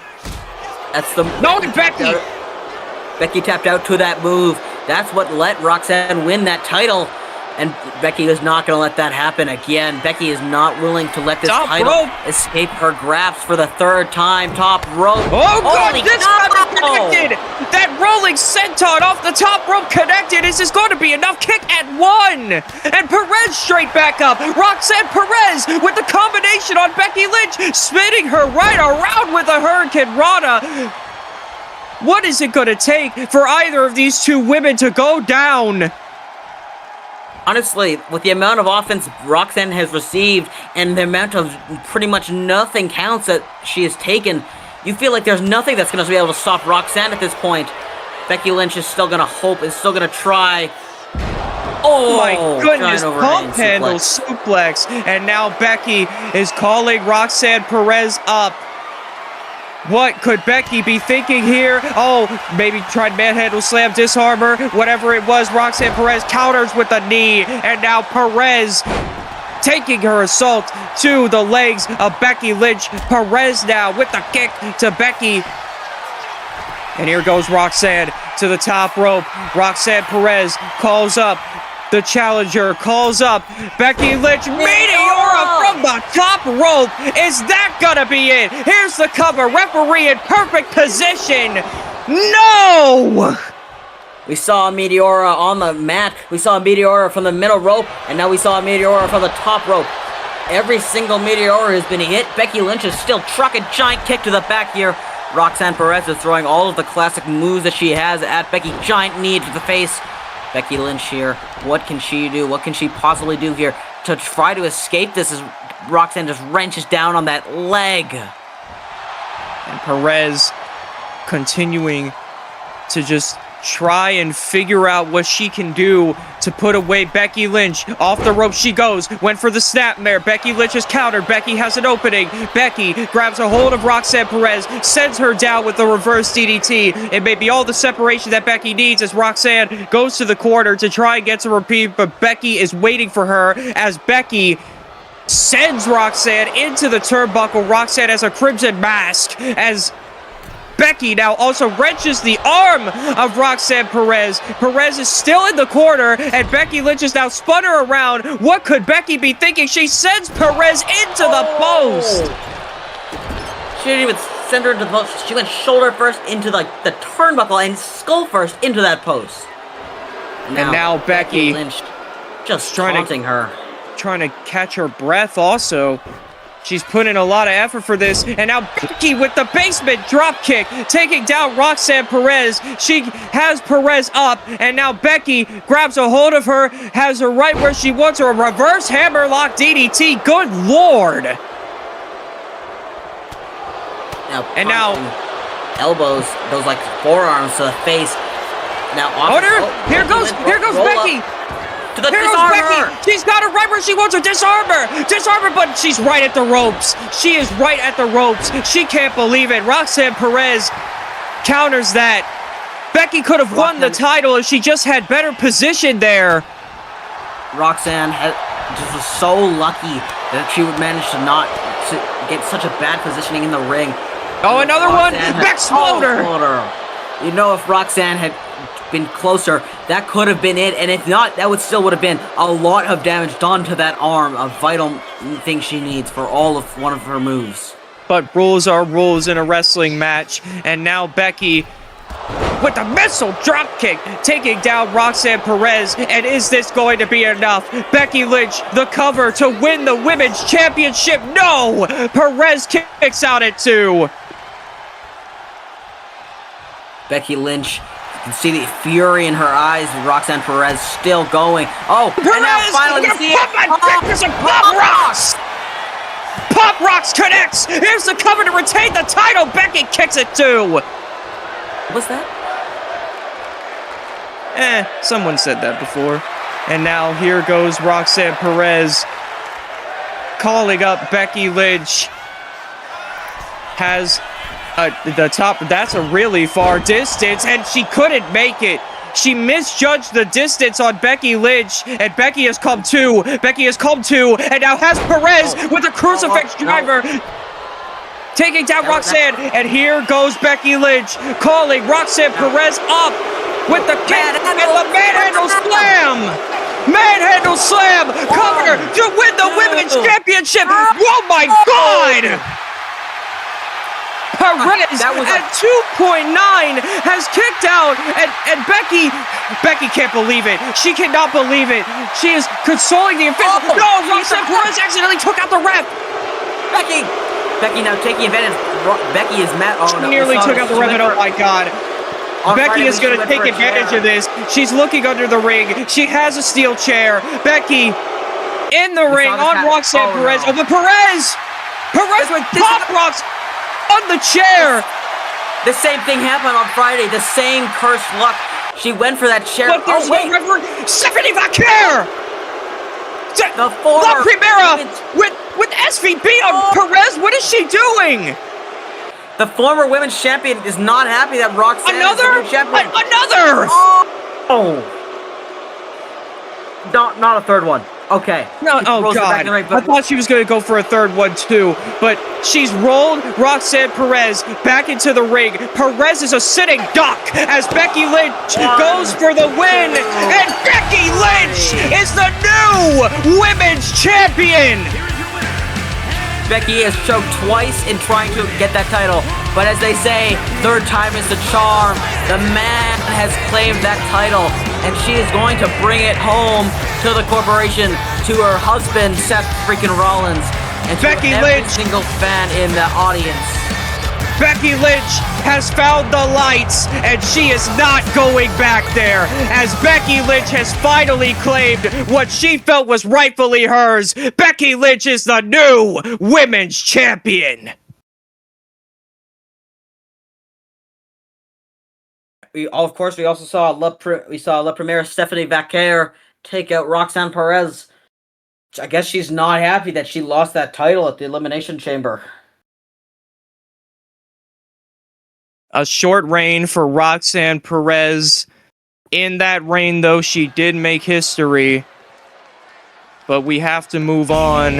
That's the Becky. Becky tapped out to that move. That's what let Roxanne win that title. And Becky is not going to let that happen again. Becky is not willing to let this title escape her grasp for the 3rd time. Top rope. Oh, God, this time connected. That rolling senton off the top rope connected. Is this going to be enough? Kick at 1. And Perez straight back up. Roxanne Perez with the combination on Becky Lynch, spinning her right around with a Hurricane Rana. What is it going to take for either of these two women to go down? Honestly, with the amount of offense Roxanne has received and the amount of pretty much nothing counts that she has taken, you feel like there's nothing that's going to be able to stop Roxanne at this point. Becky Lynch is still going to hope, is still going to try. Oh my goodness, pump handle suplex. And now Becky is calling Roxanne Perez up. What could Becky be thinking here? Maybe tried manhandle slam, disarm her, whatever it was. Roxanne Perez counters with a knee, and now Perez taking her assault to the legs of Becky Lynch. Perez now with the kick to Becky. And here goes Roxanne to the top rope. Roxanne Perez calls up the challenger, calls up Becky Lynch. Meteora from the top rope. Is that gonna be it? Here's the cover. Referee in perfect position. No! We saw a Meteora on the mat. We saw a Meteora from the middle rope. And now we saw a Meteora from the top rope. Every single Meteora has been hit. Becky Lynch is still trucking. Giant kick to the back here. Roxanne Perez is throwing all of the classic moves that she has at Becky. Giant knee to the face. Becky Lynch here. What can she do? What can she possibly do here to try to escape this as Roxanne just wrenches down on that leg? And Perez continuing to just try and figure out what she can do to put away Becky Lynch. Off the rope she goes. Went for the snapmare. Becky Lynch is countered. Becky has an opening. Becky grabs a hold of Roxanne Perez, sends her down with the reverse DDT. It may be all the separation that Becky needs as Roxanne goes to the corner to try and get some reprieve, but Becky is waiting for her as Becky sends Roxanne into the turnbuckle. Roxanne has a crimson mask as Becky now also wrenches the arm of Roxanne Perez. Perez is still in the corner, and Becky Lynch has now spun her around. What could Becky be thinking? She sends Perez into the post. She didn't even send her into the post. She went shoulder first into the turnbuckle and skull first into that post. And now Becky Lynch just taunting her. Trying to catch her breath also. She's put in a lot of effort for this, and now Becky with the basement drop kick, taking down Roxanne Perez. She has Perez up, and now Becky grabs a hold of her, has her right where she wants her, a reverse hammerlock DDT. Good Lord! Now elbows, those like forearms to the face. Now, Here goes Becky. To the Here goes disarmer. Becky. She's got her right where she wants her. Disarm her, but she's right at the ropes. She is right at the ropes. She can't believe it. Roxanne Perez counters that. Becky could have won the title if she just had better position there. Roxanne just was so lucky that she would manage to not get such a bad positioning in the ring. Oh, another one! Exploder! You know, if Roxanne had been closer, that could have been it, and if not, that would have been a lot of damage done to that arm, a vital thing she needs for all of one of her moves. But rules are rules in a wrestling match, and now Becky with the missile dropkick, taking down Roxanne Perez, and is this going to be enough? Becky Lynch, the cover to win the Women's Championship. No! Perez kicks out at 2. Becky Lynch, you can see the fury in her eyes. Roxanne Perez still going. Oh, Perez, and now finally you see it. There's a Pop Rocks! Pop Rocks connects! Here's the cover to retain the title. Becky kicks it 2. What's that? Someone said that before. And now here goes Roxanne Perez calling up Becky Lynch. Has the top, that's a really far distance, and she couldn't make it. She misjudged the distance on Becky Lynch, and Becky has come 2. And now has Perez with a crucifix driver. Taking down Roxanne, and here goes Becky Lynch calling Roxanne Perez up with the kick and the manhandle slam! Manhandle slam! Cover to win the Women's Championship! Oh my God! Perez at 2.9 has kicked out, and Becky can't believe it. She cannot believe it. She is consoling the official. No, Roxanne Perez accidentally took out the ref. Becky now taking advantage. Becky is mad. Oh, no, nearly took out the ref. Oh my God. Becky is going to take advantage of this. She's looking under the ring. She has a steel chair. Becky in the ring on Roxanne Perez. Oh, but Perez with Pop Rocks on the chair. The same thing happened on Friday. The same cursed luck. She went for that chair. But there's no referee. Stephanie Vaquer. The former La Primera with SVP on Perez. What is she doing? The former women's champion is not happy that Roxanne is the new champion. Another! Oh! Not a third one. Okay. No, oh God. I thought she was going to go for a third one too, but she's rolled Roxanne Perez back into the ring. Perez is a sitting duck as Becky Lynch goes for the win, and Becky Lynch is the new Women's Champion! Becky has choked twice in trying to get that title, but as they say, third time is the charm. The man has claimed that title, and she is going to bring it home to the corporation, to her husband, Seth freaking Rollins, and to Becky every Lynch. single fan in the audience. Becky Lynch has found the lights, and she is not going back there, as Becky Lynch has finally claimed what she felt was rightfully hers. Becky Lynch is the new Women's Champion. Of course, we also saw La Primera Stephanie Vaquer take out Roxanne Perez. I guess she's not happy that she lost that title at the Elimination Chamber. A short reign for Roxanne Perez. In that reign, though, she did make history. But we have to move on,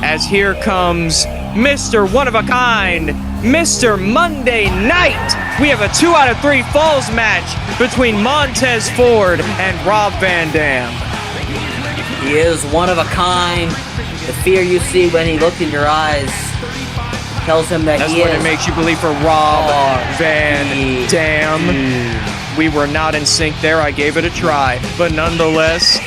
as here comes Mr. One-of-a-Kind, Mr. Monday Night. We have a 2 out of 3 falls match between Montez Ford and Rob Van Dam. He is one of a kind. The fear you see when he looked in your eyes tells him that That's he what is. It makes you believe for Rob Van Dam. We were not in sync there. I gave it a try. But nonetheless,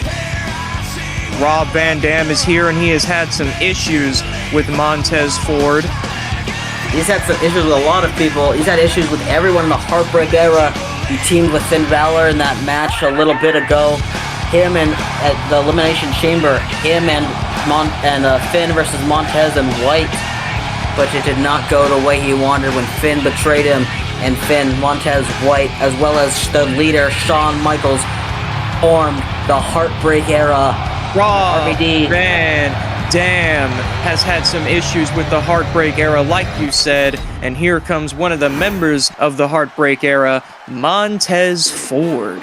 Rob Van Dam is here, and he has had some issues with Montez Ford. He's had some issues with a lot of people. He's had issues with everyone in the Heartbreak era. He teamed with Finn Balor in that match a little bit ago. Him and at the Elimination Chamber, him and Finn versus Montez and White. but it did not go the way he wanted when Finn betrayed him, and Montez White, as well as the leader, Shawn Michaels, formed the Heartbreak Era. Rob RVD. Van Dam has had some issues with the Heartbreak Era, like you said, and here comes one of the members of the Heartbreak Era, Montez Ford.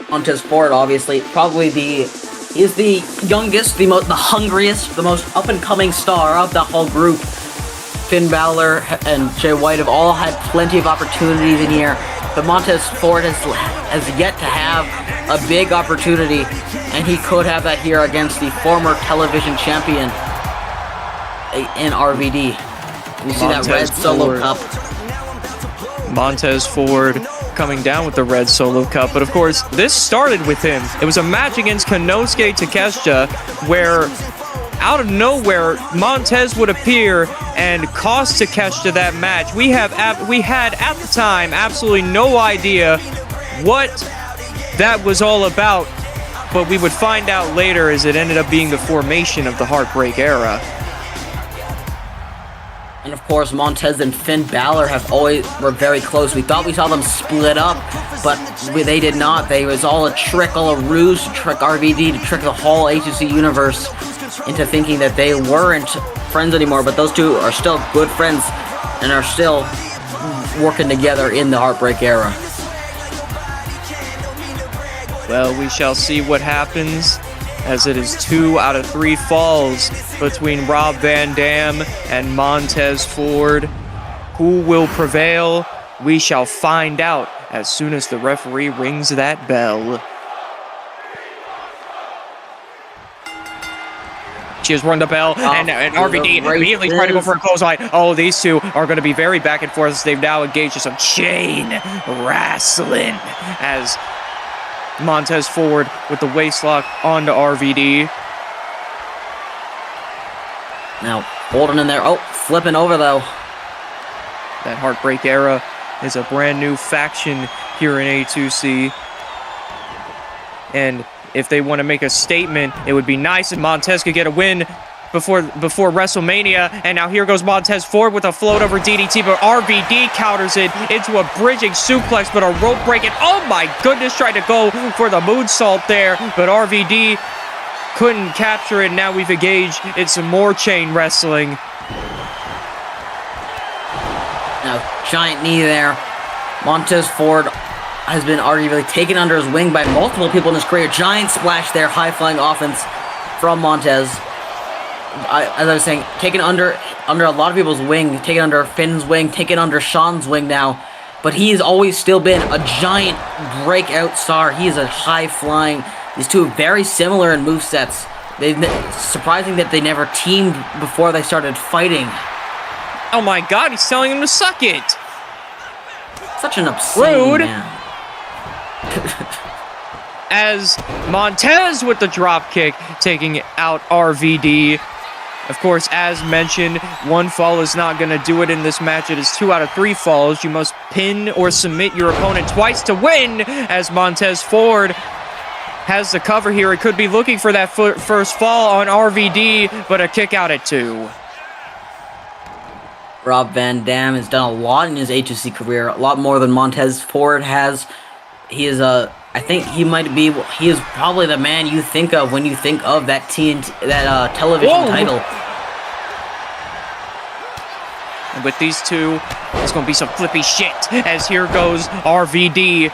Montez Ford, obviously, he's the youngest, the hungriest, the most up-and-coming star of the whole group. Finn Balor and Jay White have all had plenty of opportunities in here, but Montez Ford has yet to have a big opportunity, and he could have that here against the former television champion in RVD. You see that red solo cup. Montez Ford coming down with the red solo cup, but of course, this started with him. It was a match against Konosuke Takeshita, where out of nowhere, Montez would appear and cost Takeshita that match. We had at the time absolutely no idea what that was all about, but we would find out later as it ended up being the formation of the Heartbreak Era. And of course, Montez and Finn Balor were very close. We thought we saw them split up, but they did not. They was all a trick, all a ruse to trick RVD, to trick the whole A2C universe into thinking that they weren't friends anymore. But those two are still good friends and are still working together in the Heartbreak Era. Well, we shall see what happens, as it is 2 out of 3 falls between Rob Van Dam and Montez Ford. Who will prevail? We shall find out as soon as the referee rings that bell. She has rung the bell, and RVD immediately trying to go for a clothesline. Oh, these two are going to be very back and forth as they've now engaged in some chain wrestling, as Montez Ford with the waist lock onto RVD. Now, holding in there. Oh, flipping over, though. That Heartbreak Era is a brand new faction here in A2C. And if they want to make a statement, it would be nice if Montez could get a win before WrestleMania. And now here goes Montez Ford with a float over DDT, but RVD counters it into a bridging suplex, but a rope break. And oh my goodness, tried to go for the moonsault there, but RVD couldn't capture it. Now we've engaged in some more chain wrestling. Now, giant knee there. Montez Ford has been arguably taken under his wing by multiple people in his career. Giant splash there, high-flying offense from Montez. As I was saying, taken under a lot of people's wing, taken under Finn's wing, taken under Shawn's wing now. But he has always still been a giant breakout star. He is a high-flying. These two are very similar in movesets. Surprising that they never teamed before they started fighting. Oh my god, he's telling him to suck it! Such an obscene Rude. man. As Montez with the drop kick, taking out RVD. Of course, as mentioned, 1 fall is not going to do it in this match. It is 2 out of 3 falls. You must pin or submit your opponent twice to win, as Montez Ford has the cover here. It could be looking for that first fall on RVD, but a kick out at 2. Rob Van Dam has done a lot in his A2C career, a lot more than Montez Ford has. He is I think he is probably the man you think of when you think of that television title. And with these two, it's going to be some flippy shit, as here goes RVD.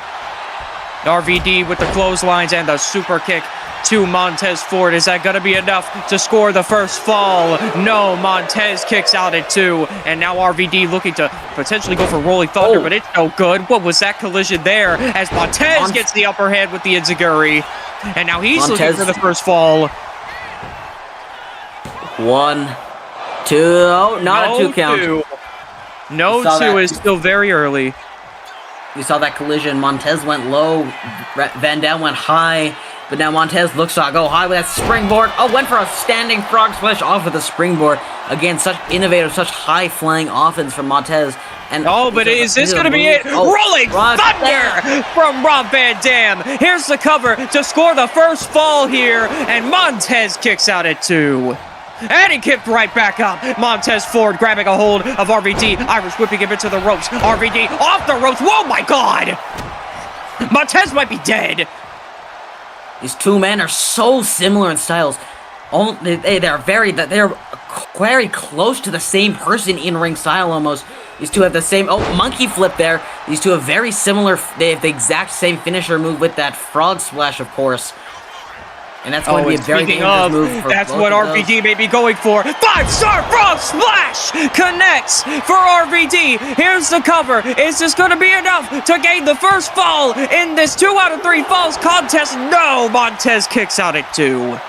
RVD with the clotheslines and the super kick to Montez Ford. Is that going to be enough to score the first fall? No, Montez kicks out at 2. And now RVD looking to potentially go for Rolling Thunder, but it's no good. What was that collision there? As Montez gets the upper hand with the Enziguri. And now he's looking for the first fall. 1, 2, oh, not a 2 count. No 2 is still very early. We saw that collision. Montez went low. Van Dam went high. But now Montez looks to go high with that springboard. Oh, went for a standing frog splash off of the springboard. Again, such innovative, such high-flying offense from Montez. And but is this going to be it? Rolling Thunder from Rob Van Dam. Here's the cover to score the first fall here, and Montez kicks out at 2. And he kicked right back up. Montez Ford grabbing a hold of RVD. Irish whipping him into the ropes. RVD off the ropes. Whoa, my God! Montez might be dead. These two men are so similar in styles. They're very close to the same person in ring style almost. These two have the same monkey flip there. These two have very similar. They have the exact same finisher move with that frog splash, of course. And that's going to be a very dangerous move for that's both what of RVD those. may be going for. 5-star frog splash connects for RVD. Here's the cover. Is this going to be enough to gain the first fall in this 2 out of 3 falls contest? No, Montez kicks out at 2.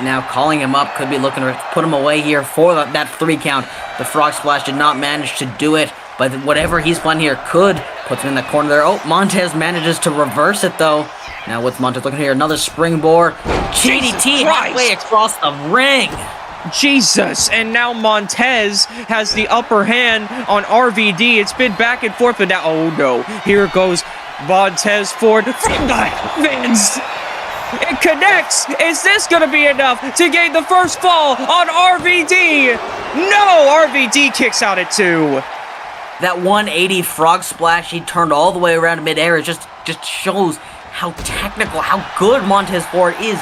Now calling him up, could be looking to put him away here for that 3 count. The frog splash did not manage to do it, but whatever he's planning here could put him in the corner there. Oh, Montez manages to reverse it though. Now what's Montez looking here? Another springboard. GDT halfway across the ring. Jesus, and now Montez has the upper hand on RVD. It's been back and forth, but now, oh no, here goes Montez Ford from the heavens. It connects. Is this going to be enough to gain the first fall on RVD? No, RVD kicks out at 2. That 180 frog splash, he turned all the way around midair. It just shows how technical, how good Montez Ford is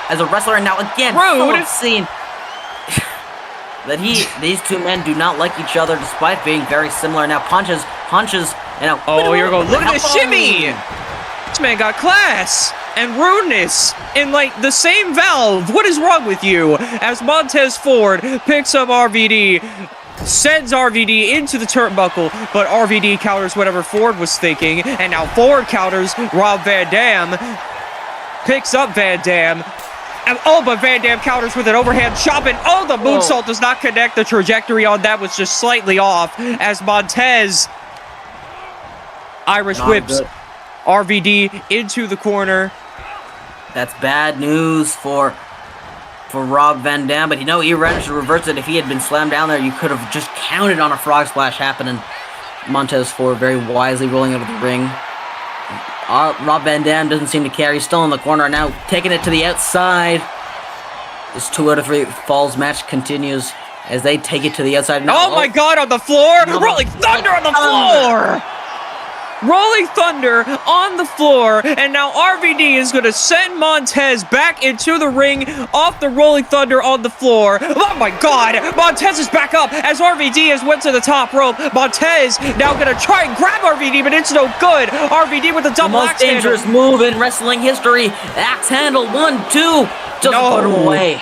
as a wrestler. And now again, Rude. Scene that these two men do not like each other despite being very similar. Now punches, and now Here we go. Look at this shimmy. This man got class and rudeness in like the same valve. What is wrong with you? As Montez Ford picks up RVD, sends RVD into the turnbuckle, but RVD counters whatever Ford was thinking, and now Ford counters Rob Van Dam, picks up Van Dam, and but Van Dam counters with an overhand chop, and the moonsault does not connect. The trajectory on that was just slightly off, as Montez Irish whips RVD into the corner. That's bad news for Rob Van Dam, but he managed to reverse it. If he had been slammed down there, you could have just counted on a frog splash happening. Montez Ford very wisely rolling out of the ring. Rob Van Dam doesn't seem to care. He's still in the corner now, taking it to the outside. This 2 out of 3 falls match continues as they take it to the outside. Oh my God, on the floor! Rolling Thunder on the floor! Rolling Thunder on the floor, and now RVD is going to send Montez back into the ring off the Rolling Thunder on the floor. Oh my God, Montez is back up as RVD has went to the top rope. Montez now going to try and grab RVD, but it's no good. RVD with the double axe handle. The most dangerous move in wrestling history. Axe handle 1, 2. Just put him away.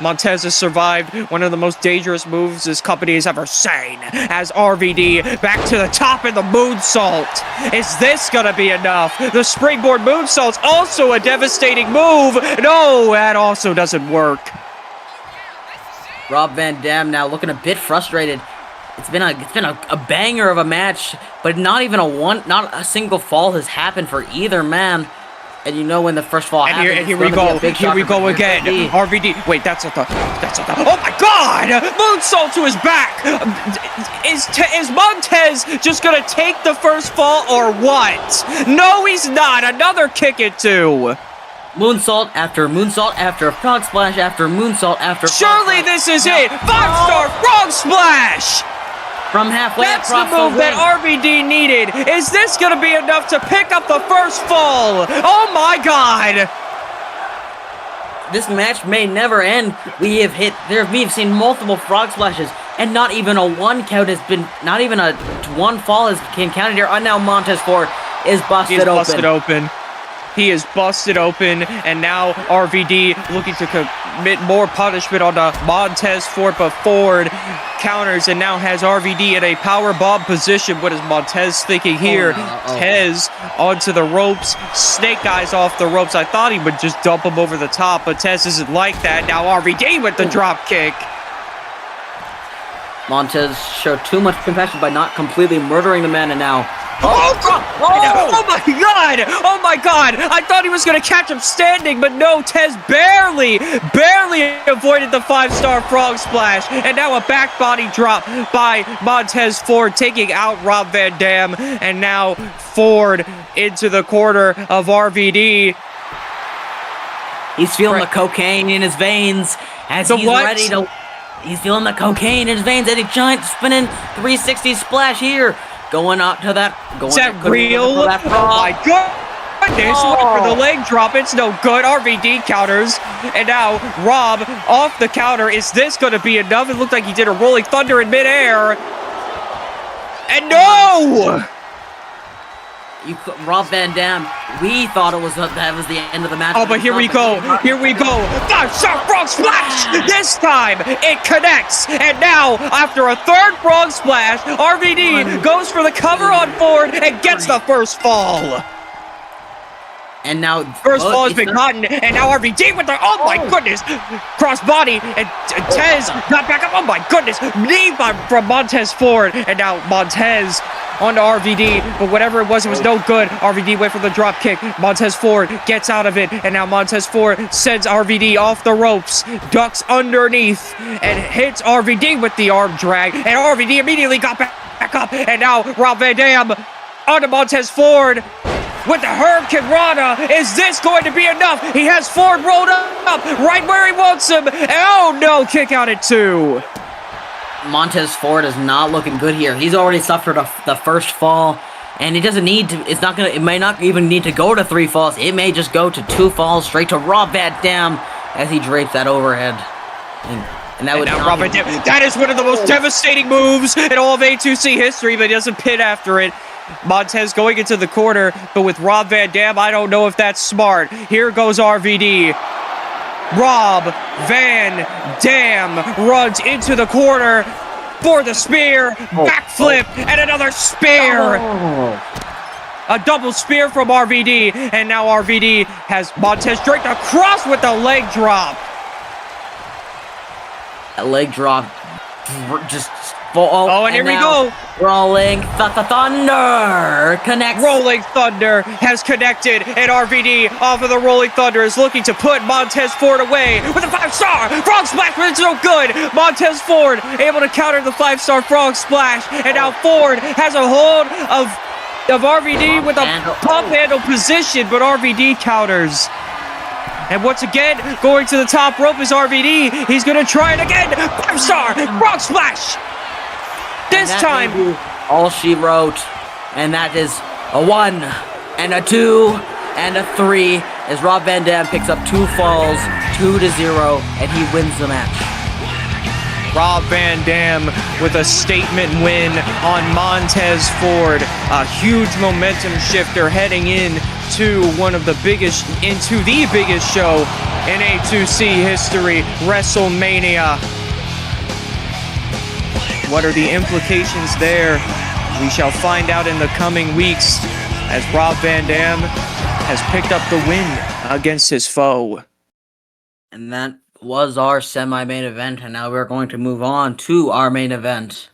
Montez has survived one of the most dangerous moves this company has ever seen, as RVD back to the top in the moonsault. Is this gonna be enough? The springboard moonsault's also a devastating move. No, that also doesn't work. Rob Van Dam now looking a bit frustrated. It's been a banger of a match, but not a single fall has happened for either man. And you know when the first fall happens, and here we go again. RVD. Wait, that's not the. Oh my God! Moonsault to his back. Is Montez just gonna take the first fall or what? No, he's not. Another kick at 2. Moonsault after frog splash after moonsault after. Surely this is it. 5-star frog splash. From halfway That's across the move that RVD needed. Is this going to be enough to pick up the first fall? Oh my God. This match may never end. We've seen multiple frog splashes, and not even a 1 count has been, not even a 1 fall has been counted here. And now Montez Ford is busted open. He is busted open, and now RVD looking to commit more punishment on the Montez Ford, but Ford counters and now has RVD in a power bomb position. What is Montez thinking here? Tez onto the ropes, snake eyes off the ropes. I thought he would just dump him over the top, but Tez isn't like that. Now RVD with the drop kick. Montez showed too much compassion by not completely murdering the man, and now Oh my God! Oh my God! I thought he was gonna catch him standing, but no, Tez barely avoided the 5-star frog splash, and now a back body drop by Montez Ford, taking out Rob Van Dam, and now Ford into the corner of RVD. He's feeling Right. the cocaine in his veins as The he's what? ready to. He's feeling the cocaine in his veins. And a giant spinning 360 splash here, going up to that. Going Is that could be real? looking for that Oh frog. my goodness! Wait for the leg drop. It's no good. RVD counters, and now Rob off the counter. Is this going to be enough? It looked like he did a rolling thunder in midair, and no! Rob Van Dam. We thought it was that was the end of the match. Oh, but here we go. Here we go. 5-star frog splash. This time it connects, and now after a third frog splash, RVD goes for the cover on Ford and gets the first fall. And now First well, fall has it's been not- gotten, and now RVD with the, oh my goodness, cross body, and Tez got back up, oh my goodness, knee from Montez Ford, and now Montez onto RVD, but whatever it was no good. RVD went for the drop kick, Montez Ford gets out of it, and now Montez Ford sends RVD off the ropes, ducks underneath, and hits RVD with the arm drag, and RVD immediately got back up, and now Rob Van Dam onto Montez Ford, with the Hurricane Rana. Is this going to be enough? He has Ford rolled up right where he wants him. Oh no, kick out at 2. Montez Ford is not looking good here. He's already suffered the first fall, and it doesn't need to. It's not gonna. It may not even need to go to 3 falls. It may just go to 2 falls straight to Rob Van Dam as he drapes that overhead. And that would Now not Rob Van be- Dam, that is one of the most devastating moves in all of A2C history, but he doesn't pin after it. Montez going into the corner, but with Rob Van Dam, I don't know if that's smart. Here goes RVD. Rob Van Dam runs into the corner for the spear, backflip, and another spear. A double spear from RVD, and now RVD has Montez draped across with the leg drop. That leg drop just. Oh, and here we now go. Rolling Thunder connects. Rolling Thunder has connected, and RVD off of the Rolling Thunder is looking to put Montez Ford away with a 5-star frog splash, but it's no good. Montez Ford able to counter the 5-star frog splash, and now Ford has a hold of RVD with a pump handle position, but RVD counters. And once again, going to the top rope is RVD. He's going to try it again. 5-star frog splash. This That time, may be all she wrote, and that is a 1 and a 2 and a 3 as Rob Van Dam picks up 2 falls, 2-0, and he wins the match. Rob Van Dam with a statement win on Montez Ford. A huge momentum shifter heading into the biggest show in A2C history, WrestleMania. What are the implications there? We shall find out in the coming weeks as Rob Van Dam has picked up the win against his foe. And that was our semi-main event, and now we're going to move on to our main event.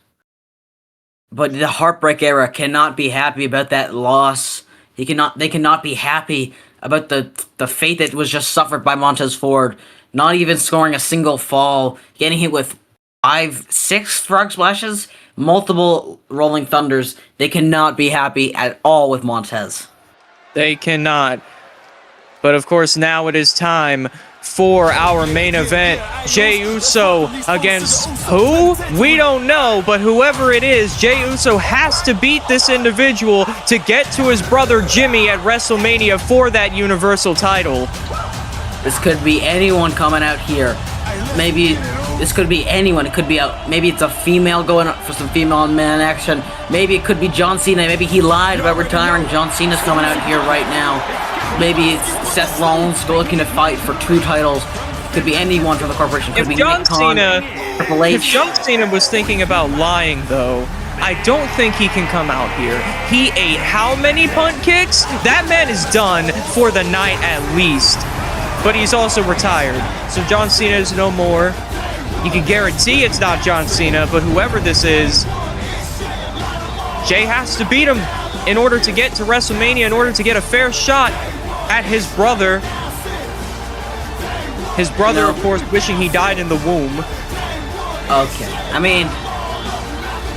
But the Heartbreak Era cannot be happy about that loss. They cannot be happy about the fate that was just suffered by Montez Ford. Not even scoring a single fall, getting hit with 5-6 frog splashes, multiple rolling thunders. They cannot be happy at all with Montez. They cannot. But of course, now it is time for our main event. Jey Uso against who? We don't know, but whoever it is, Jey Uso has to beat this individual to get to his brother Jimmy at WrestleMania for that Universal title. This could be anyone coming out here. Maybe this could be anyone. It could be maybe it's a female going up for some female man action. Maybe it could be John Cena. Maybe he lied about retiring. John Cena's coming out here right now. Maybe it's Seth Rollins looking to fight for 2 titles. Could be anyone from the corporation. Could be Nick Khan, Triple H. If John Cena was thinking about lying, though, I don't think he can come out here. He ate how many punt kicks? That man is done for the night at least. But he's also retired, so John Cena is no more. You can guarantee it's not John Cena, but whoever this is, Jey has to beat him in order to get to WrestleMania, in order to get a fair shot at his brother. His brother, of course, wishing he died in the womb. Okay, I mean,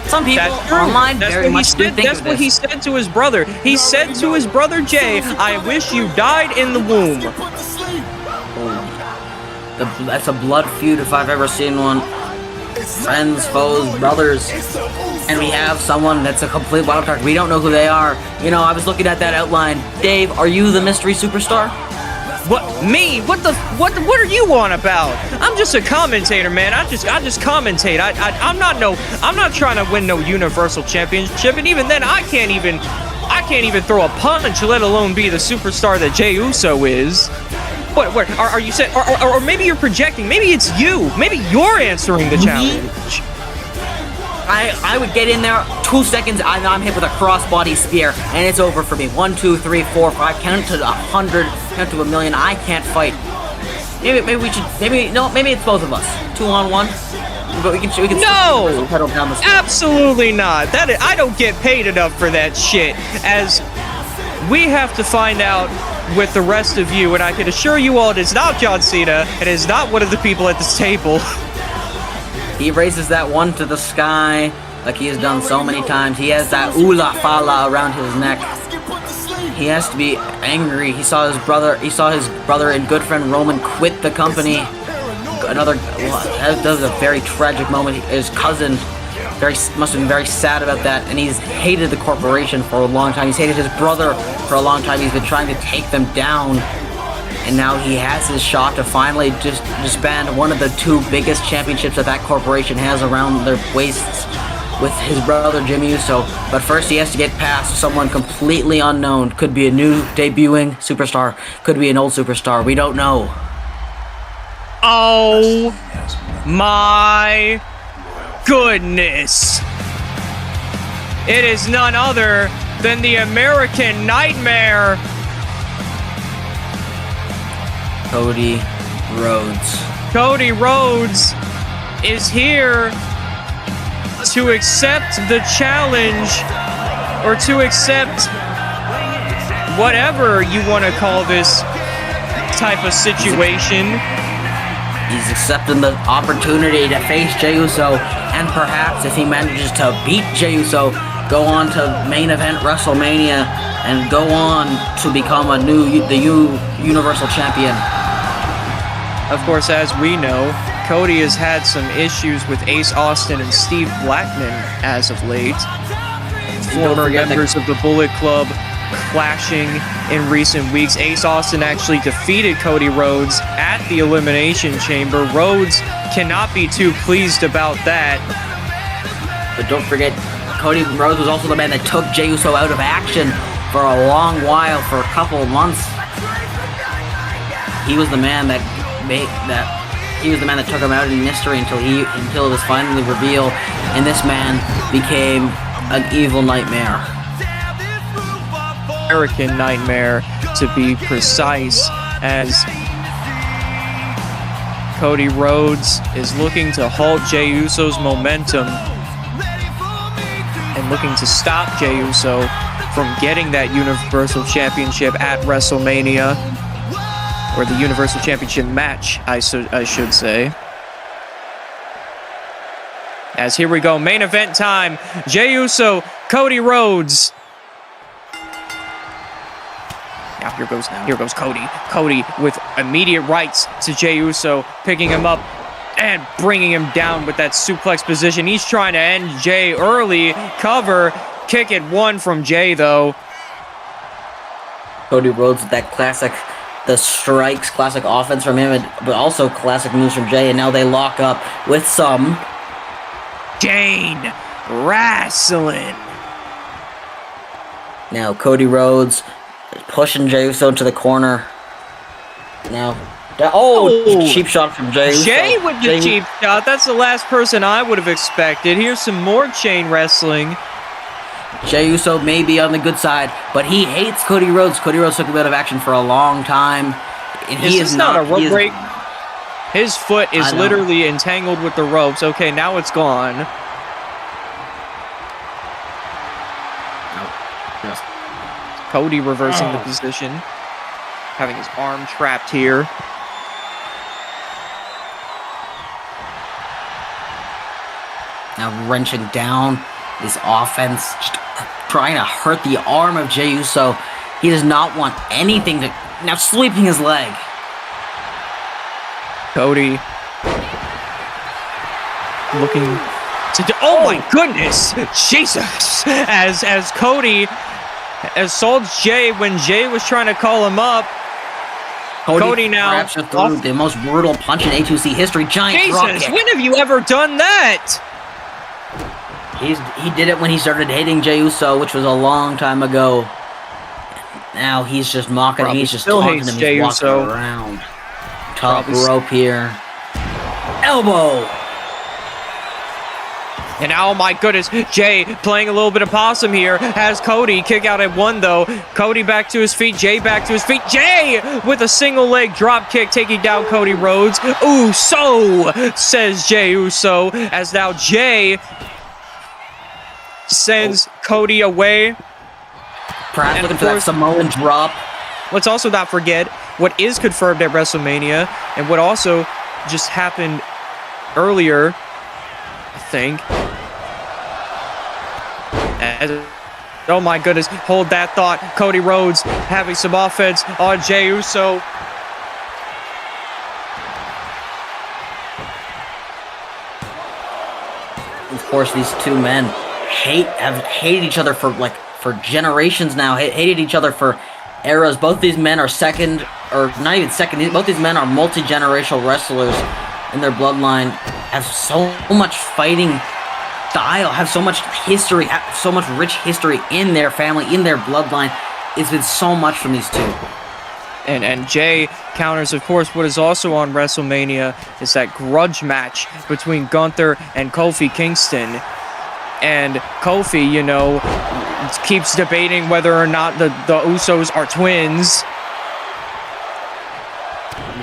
some people online very much do think of this. That's what he said to his brother. He said to his brother Jey, "I wish you died in the womb." That's a blood feud if I've ever seen one. Friends, foes, brothers. And we have someone that's a complete wild card. We don't know who they are. You know, I was looking at that outline. Dave, are you the mystery superstar? What, me? What are you on about? I'm just a commentator, man. I just commentate. I'm not trying to win no Universal Championship, and even then, I can't even throw a punch, let alone be the superstar that Jey Uso is. What are you saying? Or maybe you're projecting. Maybe it's you. Maybe you're answering the challenge. I would get in there, 2 seconds, I'm hit with a crossbody spear, and it's over for me. 1, 2, 3, 4, 5, count to 100, count to 1,000,000. I can't fight. Maybe we should. Maybe it's both of us. 2-on-1. But we can. No, pedal down the street. Absolutely not. I don't get paid enough for that shit. As we have to find out with the rest of you, and I can assure you all, it is not John Cena. It is not one of the people at this table. He raises that one to the sky like he has done so many times. He has that oola fala around his neck. He has to be angry. He saw his brother and good friend Roman quit the company. That was a very tragic moment. His cousin must have been very sad about that, and he's hated the corporation for a long time. He's hated his brother for a long time. He's been trying to take them down. And now he has his shot to finally just disband one of the 2 biggest championships that corporation has around their waists with his brother Jimmy Uso. But first he has to get past someone completely unknown. Could be a new debuting superstar. Could be an old superstar. We don't know. Oh my goodness. It is none other than the American Nightmare, Cody Rhodes. Cody Rhodes is here to accept the challenge, or to accept whatever you want to call this type of situation. He's accepting the opportunity to face Jey Uso, and perhaps if he manages to beat Jey Uso, go on to main event WrestleMania and go on to become the Universal Champion. Of course, as we know, Cody has had some issues with Ace Austin and Steve Blackman as of late. Former members of the Bullet Club clashing in recent weeks. Ace Austin actually defeated Cody Rhodes at the Elimination Chamber. Rhodes cannot be too pleased about that. But don't forget, Cody Rhodes was also the man that took Jey Uso out of action for a long while, for a couple of months. He was the man that took him out in mystery until it was finally revealed, and this man became an evil nightmare. American Nightmare, to be precise, as Cody Rhodes is looking to halt Jey Uso's momentum and looking to stop Jey Uso from getting that Universal Championship at WrestleMania, or the Universal Championship match, I should say. As here we go, main event time, Jey Uso, Cody Rhodes. Now here goes Cody. Cody with immediate rights to Jey Uso, picking him up and bringing him down with that suplex position. He's trying to end Jey early. Cover, kick it one from Jey though. Cody Rhodes with that classic, the strikes, classic offense from him, but also classic moves from Jey, and now they lock up with some Jane wrestling. Now Cody Rhodes pushing Jey Uso to the corner. Now, cheap shot from Jey Uso. Jey with the cheap shot. That's the last person I would have expected. Here's some more chain wrestling. Jey Uso may be on the good side, but he hates Cody Rhodes. Cody Rhodes took him out of action for a long time. And he is not a rope break. His foot is literally entangled with the ropes. Okay, now it's gone. Yes. Cody reversing the position, having his arm trapped here. Now wrenching down this offense, just trying to hurt the arm of Jey Uso. He does not want anything to... Now sweeping his leg. Cody looking to do, oh my goodness, Jesus! As Cody assaults Jay when Jay was trying to call him up. Cody now perhaps just threw the most brutal punch in A2C history. Giant drop Jesus, kick. when have you ever done that? He did it when he started hitting Jey Uso, which was a long time ago. Now he's just mocking him. Probably He's just still taunting hates him. Jey He's walking Uso. around. Top Probably rope here. Elbow. And oh my goodness, Jay playing a little bit of possum here. Has Cody kick out at 1 though. Cody back to his feet. Jay back to his feet. Jay with a single leg drop kick taking down Cody Rhodes. Uso, says Jey Uso. As now Jay sends Cody away. Perhaps And looking of for that course- Samoan drop. Let's also not forget what is confirmed at WrestleMania and what also just happened earlier, I think. Oh my goodness, hold that thought. Cody Rhodes having some offense on Jey Uso. Of course, these two men have hated each other for generations now. Hated each other for eras. Both these men are second, or not even second. Both these men are multi-generational wrestlers in their bloodline. Have so much fighting style. Have so much history. Have so much rich history in their family, in their bloodline. It's been so much from these two. And Jay counters, of course, what is also on WrestleMania is that grudge match between Gunther and Kofi Kingston. And Kofi, you know, keeps debating whether or not the Usos are twins.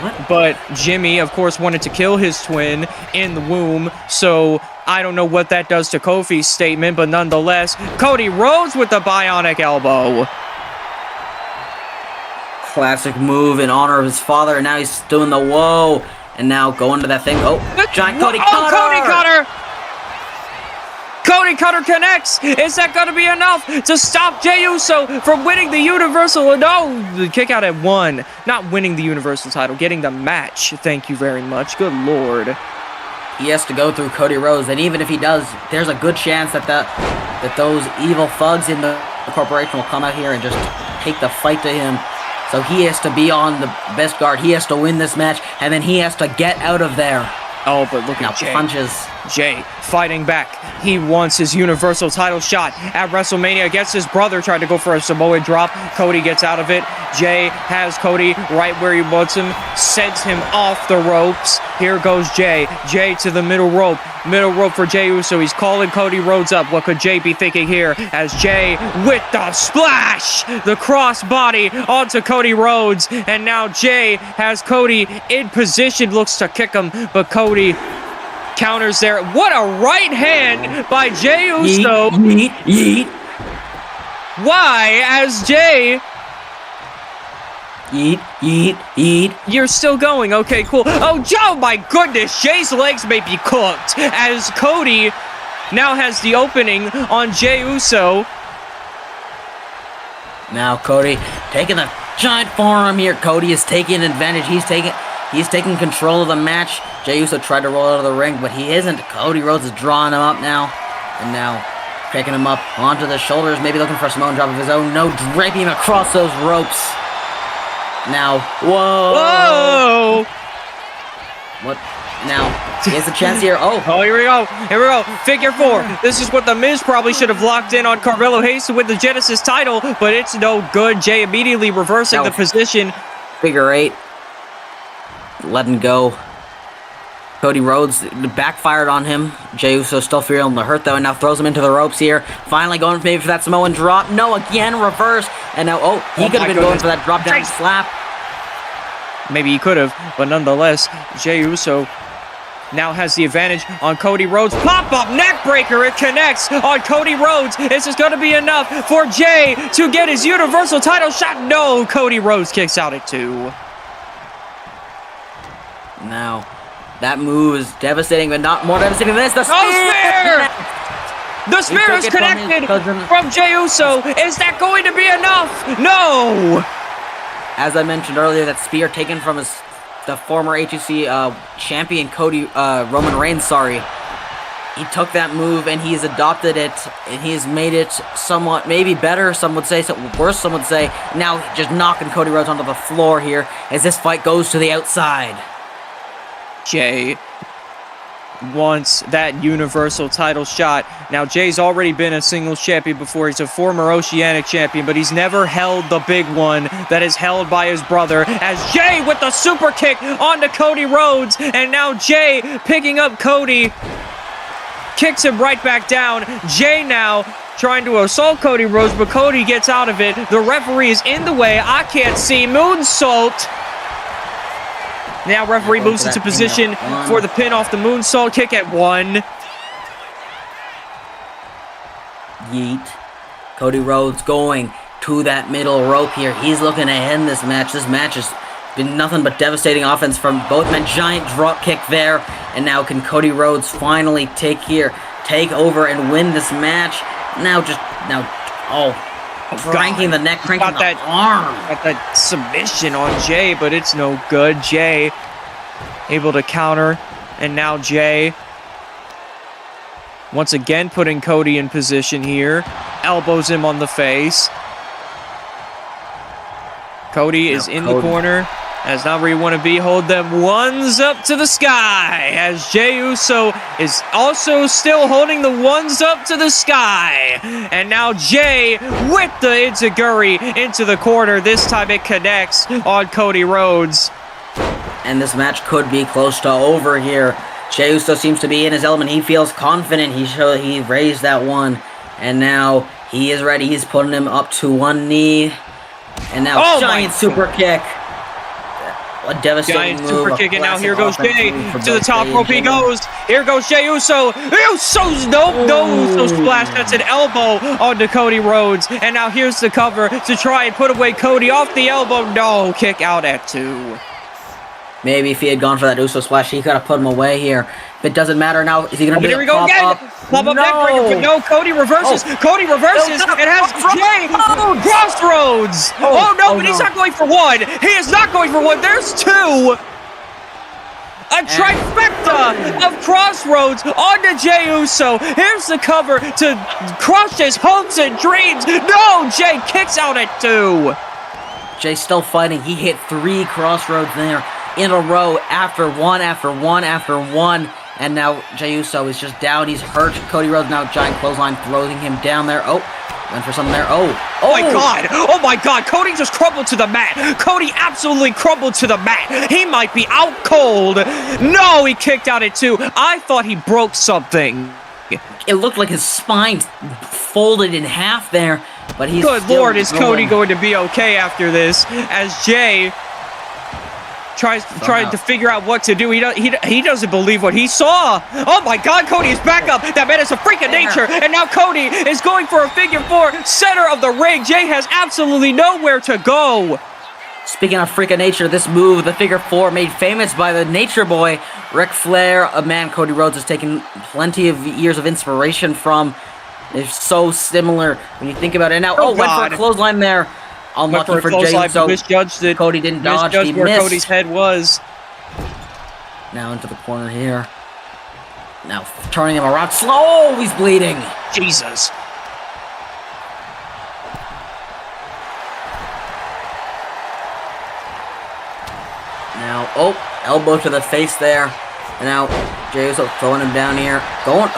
What? But Jimmy, of course, wanted to kill his twin in the womb. So I don't know what that does to Kofi's statement, but nonetheless, Cody Rhodes with the bionic elbow. Classic move in honor of his father, and now he's doing the whoa, and now going to that thing. Oh, giant Cody Cutter! Cody Cutter! Cody Cutter connects! Is that going to be enough to stop Jey Uso from winning the Universal? No, the kick out at 1. Not winning the Universal title, getting the match. Thank you very much. Good Lord. He has to go through Cody Rhodes, and even if he does, there's a good chance that those evil thugs in the corporation will come out here and just take the fight to him. So he has to be on the best guard. He has to win this match, and then he has to get out of there. Oh, but look Now at Jay. punches. Jay fighting back. He wants his Universal title shot at WrestleMania against his brother. Tried to go for a Samoa drop. Cody gets out of it. Jay has Cody right where he wants him. Sends him off the ropes. Here goes Jay. Jay to the middle rope. Middle rope for Jey Uso. He's calling Cody Rhodes up. What could Jay be thinking here? As Jay with the splash. The crossbody onto Cody Rhodes. And now Jay has Cody in position. Looks to kick him, but Cody counters there. What a right hand by Jey Uso. Yeet, yeet, Why, as Jay, yeet, yeet, yeet. you're still going. Okay, cool. Oh my goodness. Jay's legs may be cooked as Cody now has the opening on Jey Uso. Now Cody taking a giant forearm here. Cody is taking advantage. He's taking control of the match. Jey Uso tried to roll out of the ring, but he isn't. Cody Rhodes is drawing him up now. And now taking him up onto the shoulders, maybe looking for a Samoan drop of his own. No, draping him across those ropes. Now, whoa! Whoa! What? Now, he has a chance here. Oh, Here we go. Here we go. Figure 4. This is what The Miz probably should have locked in on Carmelo Hayes to win the Genesis title, but it's no good. Jay immediately reversing the position. figure 8. Letting go. Cody Rhodes backfired on him. Jey Uso still feeling the hurt though, and now throws him into the ropes here. Finally going maybe for that Samoan drop. No, again, reverse. And now, he could have been going for that drop down slap. Maybe he could have, but nonetheless, Jey Uso now has the advantage on Cody Rhodes. Pop-up neck breaker. It connects on Cody Rhodes. This is going to be enough for Jay to get his Universal title shot. No, Cody Rhodes kicks out at 2. Now, that move is devastating, but not more devastating than this. The spear! spear! The spear is took it from his connected cousin. from Jey Uso. Is that going to be enough? No! As I mentioned earlier, that spear taken from his the former A2C champion Roman Reigns, sorry. He took that move and he's adopted it, and he's made it somewhat, maybe better, some would say, worse, some would say. Now just knocking Cody Rhodes onto the floor here as this fight goes to the outside. Jay wants that Universal title shot. Now, Jay's already been a singles champion before. He's a former Oceanic champion, but he's never held the big one that is held by his brother. As Jay with the super kick onto Cody Rhodes, and now Jay picking up Cody, kicks him right back down. Jay now trying to assault Cody Rhodes, but Cody gets out of it. The referee is in the way. I can't see. Moonsault. Now referee moves into position for the pin off the moonsault kick at 1. Yeet. Cody Rhodes going to that middle rope here. He's looking to end this match. This match has been nothing but devastating offense from both men. Giant drop kick there. And now can Cody Rhodes finally take over and win this match? Cranking the neck, cranking the arm. Got that submission on Jay, but it's no good. Jay able to counter, and now Jay once again putting Cody in position here. Elbows him on the face. Cody is in the corner. That's not where you want to be. Hold them ones up to the sky as Jey Uso is also still holding the ones up to the sky. And now Jay with the Enziguri into the corner. This time it connects on Cody Rhodes. And this match could be close to over here. Jey Uso seems to be in his element. He feels confident. He raised that one. And now he is ready. He's putting him up to one knee. And now giant super kick. A devastating move, super kick, and now here goes Jay to the top rope. He goes. Here goes Jey Uso. Uso's no Uso splash. That's an elbow onto Cody Rhodes. And now here's the cover to try and put away Cody off the elbow. No, kick out at 2. Maybe if he had gone for that Uso splash, he could have put him away here. But it doesn't matter now. Is he going to be here we go again. Pop up neckbreaker, but no, Cody reverses. Cody reverses. It has Jay. Crossroads. But he's not going for one. He is not going for one. There's 2. A trifecta of Crossroads onto Jey Uso. Here's the cover to crush his hopes and dreams. No, Jay kicks out at 2. Jay's still fighting. He hit 3 Crossroads there in a row after one after one after one. And now Jey Uso is just down. He's hurt. Cody Rhodes now giant clothesline throwing him down there. Went for something there. Oh my God. Oh my God. Cody just crumbled to the mat. Cody absolutely crumbled to the mat. He might be out cold. No, he kicked out at 2. I thought he broke something. It looked like his spine folded in half there, but he's Good Lord, is Cody going to be okay after this? As Jay tries to figure out what to do. He doesn't believe what he saw. Oh my God, Cody is back up. That man is a freak of nature. And now Cody is going for a figure 4, center of the ring. Jay has absolutely nowhere to go. Speaking of freak of nature, this move, the figure 4, made famous by the Nature Boy, Ric Flair, a man Cody Rhodes has taken plenty of years of inspiration from. It's so similar when you think about it. Now, went for a clothesline there. Unlucky for Jey Uso. Misjudged it. Cody didn't dodge. He where missed. Cody's head was. Now into the corner here. Now turning him around. Slow. He's bleeding. Jesus. Now, elbow to the face there. And now Jey Uso throwing him down here. Going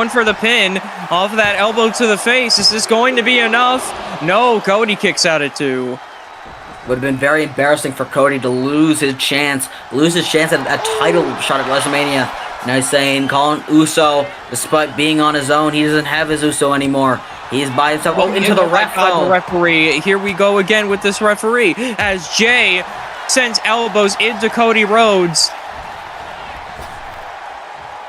for the pin off of that elbow to the face. Is this going to be enough? No, Cody kicks out at 2. Would have been very embarrassing for Cody to lose his chance at a title shot at WrestleMania. Now he's saying, calling Uso, despite being on his own, he doesn't have his Uso anymore. He's by himself. Into the ref. The referee. Here we go again with this referee as Jay sends elbows into Cody Rhodes.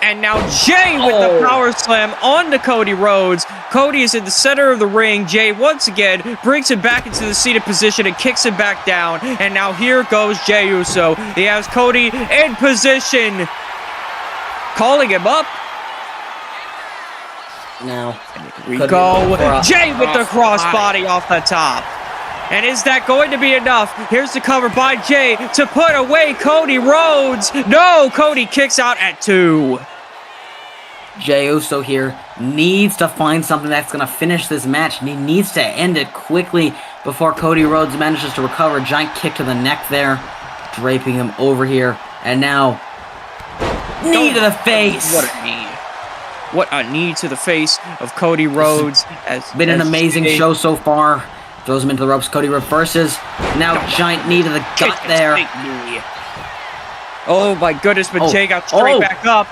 And now Jay with the power slam onto Cody Rhodes. Cody is in the center of the ring. Jay once again brings him back into the seated position and kicks him back down. And now here goes Jey Uso. He has Cody in position. Calling him up. Now we go. Jay with the crossbody off the top. And is that going to be enough? Here's the cover by Jay to put away Cody Rhodes. No, Cody kicks out at 2. Jey Uso here needs to find something that's going to finish this match. And he needs to end it quickly before Cody Rhodes manages to recover. A giant kick to the neck there, draping him over here. And now, knee to the face. What a knee. What a knee to the face of Cody Rhodes. It's been an amazing show so far. Throws him into the ropes. Cody reverses. Now giant knee to the gut there. Oh my goodness, but Jay got straight back up.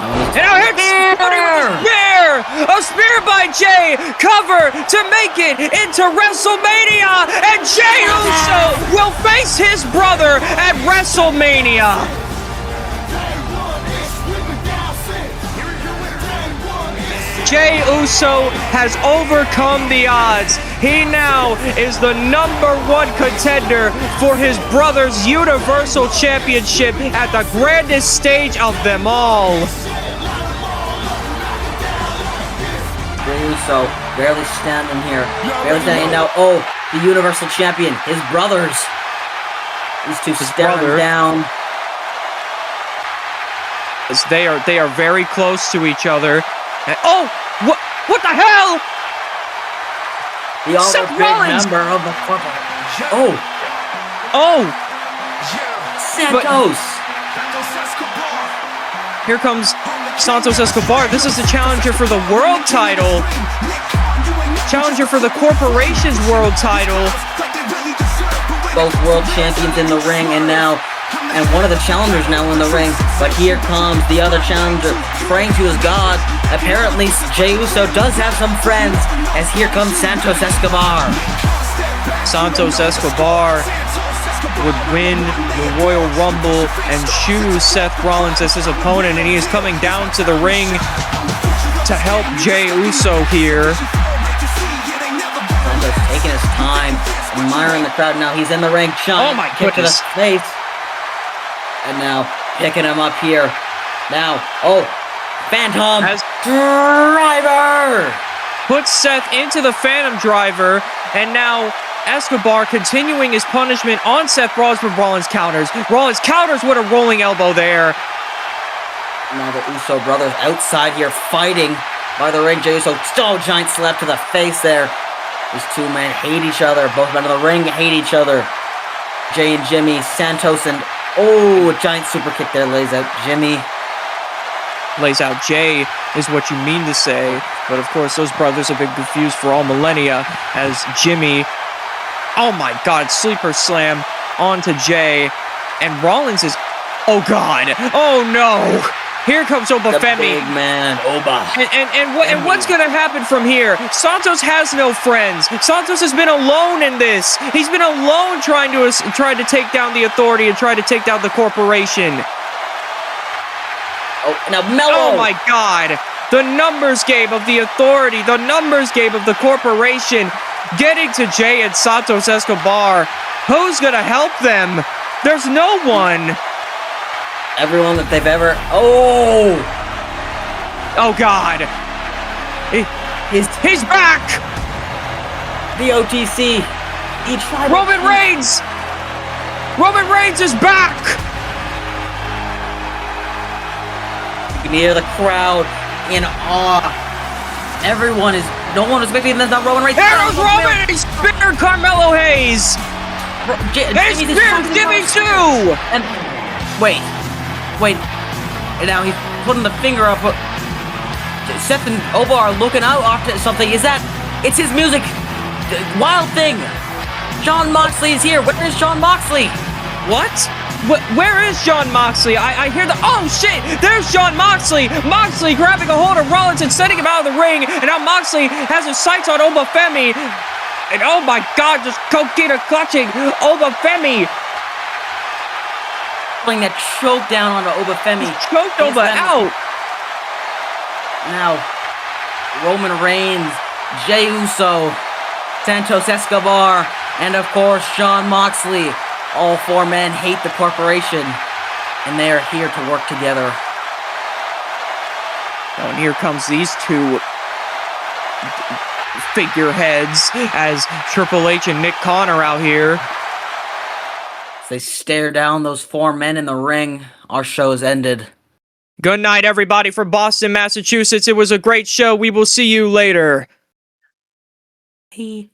And now hits Cody with a spear! A spear by Jay! Cover to make it into WrestleMania! And Jey Uso will face his brother at WrestleMania! Jey Uso has overcome the odds. He now is the #1 contender for his brother's Universal Championship at the grandest stage of them all. Jey Uso barely standing here. Barely standing now. Oh, the Universal Champion. His brothers. These two staring down. They are very close to each other. And, oh, what the hell? The other big member of the corporate. Oh, Santos. Here comes Santos Escobar. This is the challenger for the world title. Challenger for the corporation's world title. Both world champions in the ring, and one of the challengers now in the ring. But here comes the other challenger, praying to his god. Apparently, Jey Uso does have some friends, as here comes Santos Escobar. Santos Escobar would win the Royal Rumble and choose Seth Rollins as his opponent, and he is coming down to the ring to help Jey Uso here. Santos taking his time, admiring the crowd. Now he's in the ring. Oh my kick goodness. to the face. And now picking him up here. Now, Phantom Driver! Puts Seth into the Phantom Driver, and now Escobar continuing his punishment on Seth Rollins, but Rollins counters. Rollins counters with a rolling elbow there. Now the Uso brothers outside here fighting by the ring. Jey Uso, giant slap to the face there. These two men hate each other. Both men in the ring hate each other. Jay and Jimmy, Santos, and a giant super kick there lays out Jimmy. Lays out Jay is what you mean to say. But of course, those brothers have been confused for all millennia as Jimmy, oh my god, sleeper slam onto Jay. And Rollins is, oh god, oh no. Here comes Oba Femi. Big man, Oba. And what's going to happen from here? Santos has no friends. Santos has been alone in this. He's been alone trying to take down the Authority and try to take down the corporation. Oh, now Mello. Oh my god. The numbers game of the Authority, the numbers game of the corporation, getting to Jay and Santos Escobar. Who's going to help them? There's no one. Everyone that they've ever... Oh God. He's back. The A2C. Roman Reigns. Roman Reigns is back. You can hear the crowd in awe. No one is expecting that's not Roman Reigns. There goes Roman. He speared Carmelo Hayes. He speared Jimmy too. And wait. And now he's putting the finger up. Seth and Oba are looking out after something. It's his music. Wild Thing. Jon Moxley is here. Where is Jon Moxley? What? Where is Jon Moxley? I hear the... Oh, shit! There's Jon Moxley! Moxley grabbing a hold of Rollins and sending him out of the ring. And now Moxley has his sights on Oba Femi. And oh my god, just coquina clutching Oba Femi. Playing that choke down onto Oba Femi. Choked Oba out. Now, Roman Reigns, Jey Uso, Santos Escobar, and of course, Jon Moxley. All four men hate the corporation, and they are here to work together. Oh, and here comes these two figureheads as Triple H and Nick Khan are out here. As they stare down those four men in the ring, our show is ended. Good night, everybody, from Boston, Massachusetts. It was a great show. We will see you later. He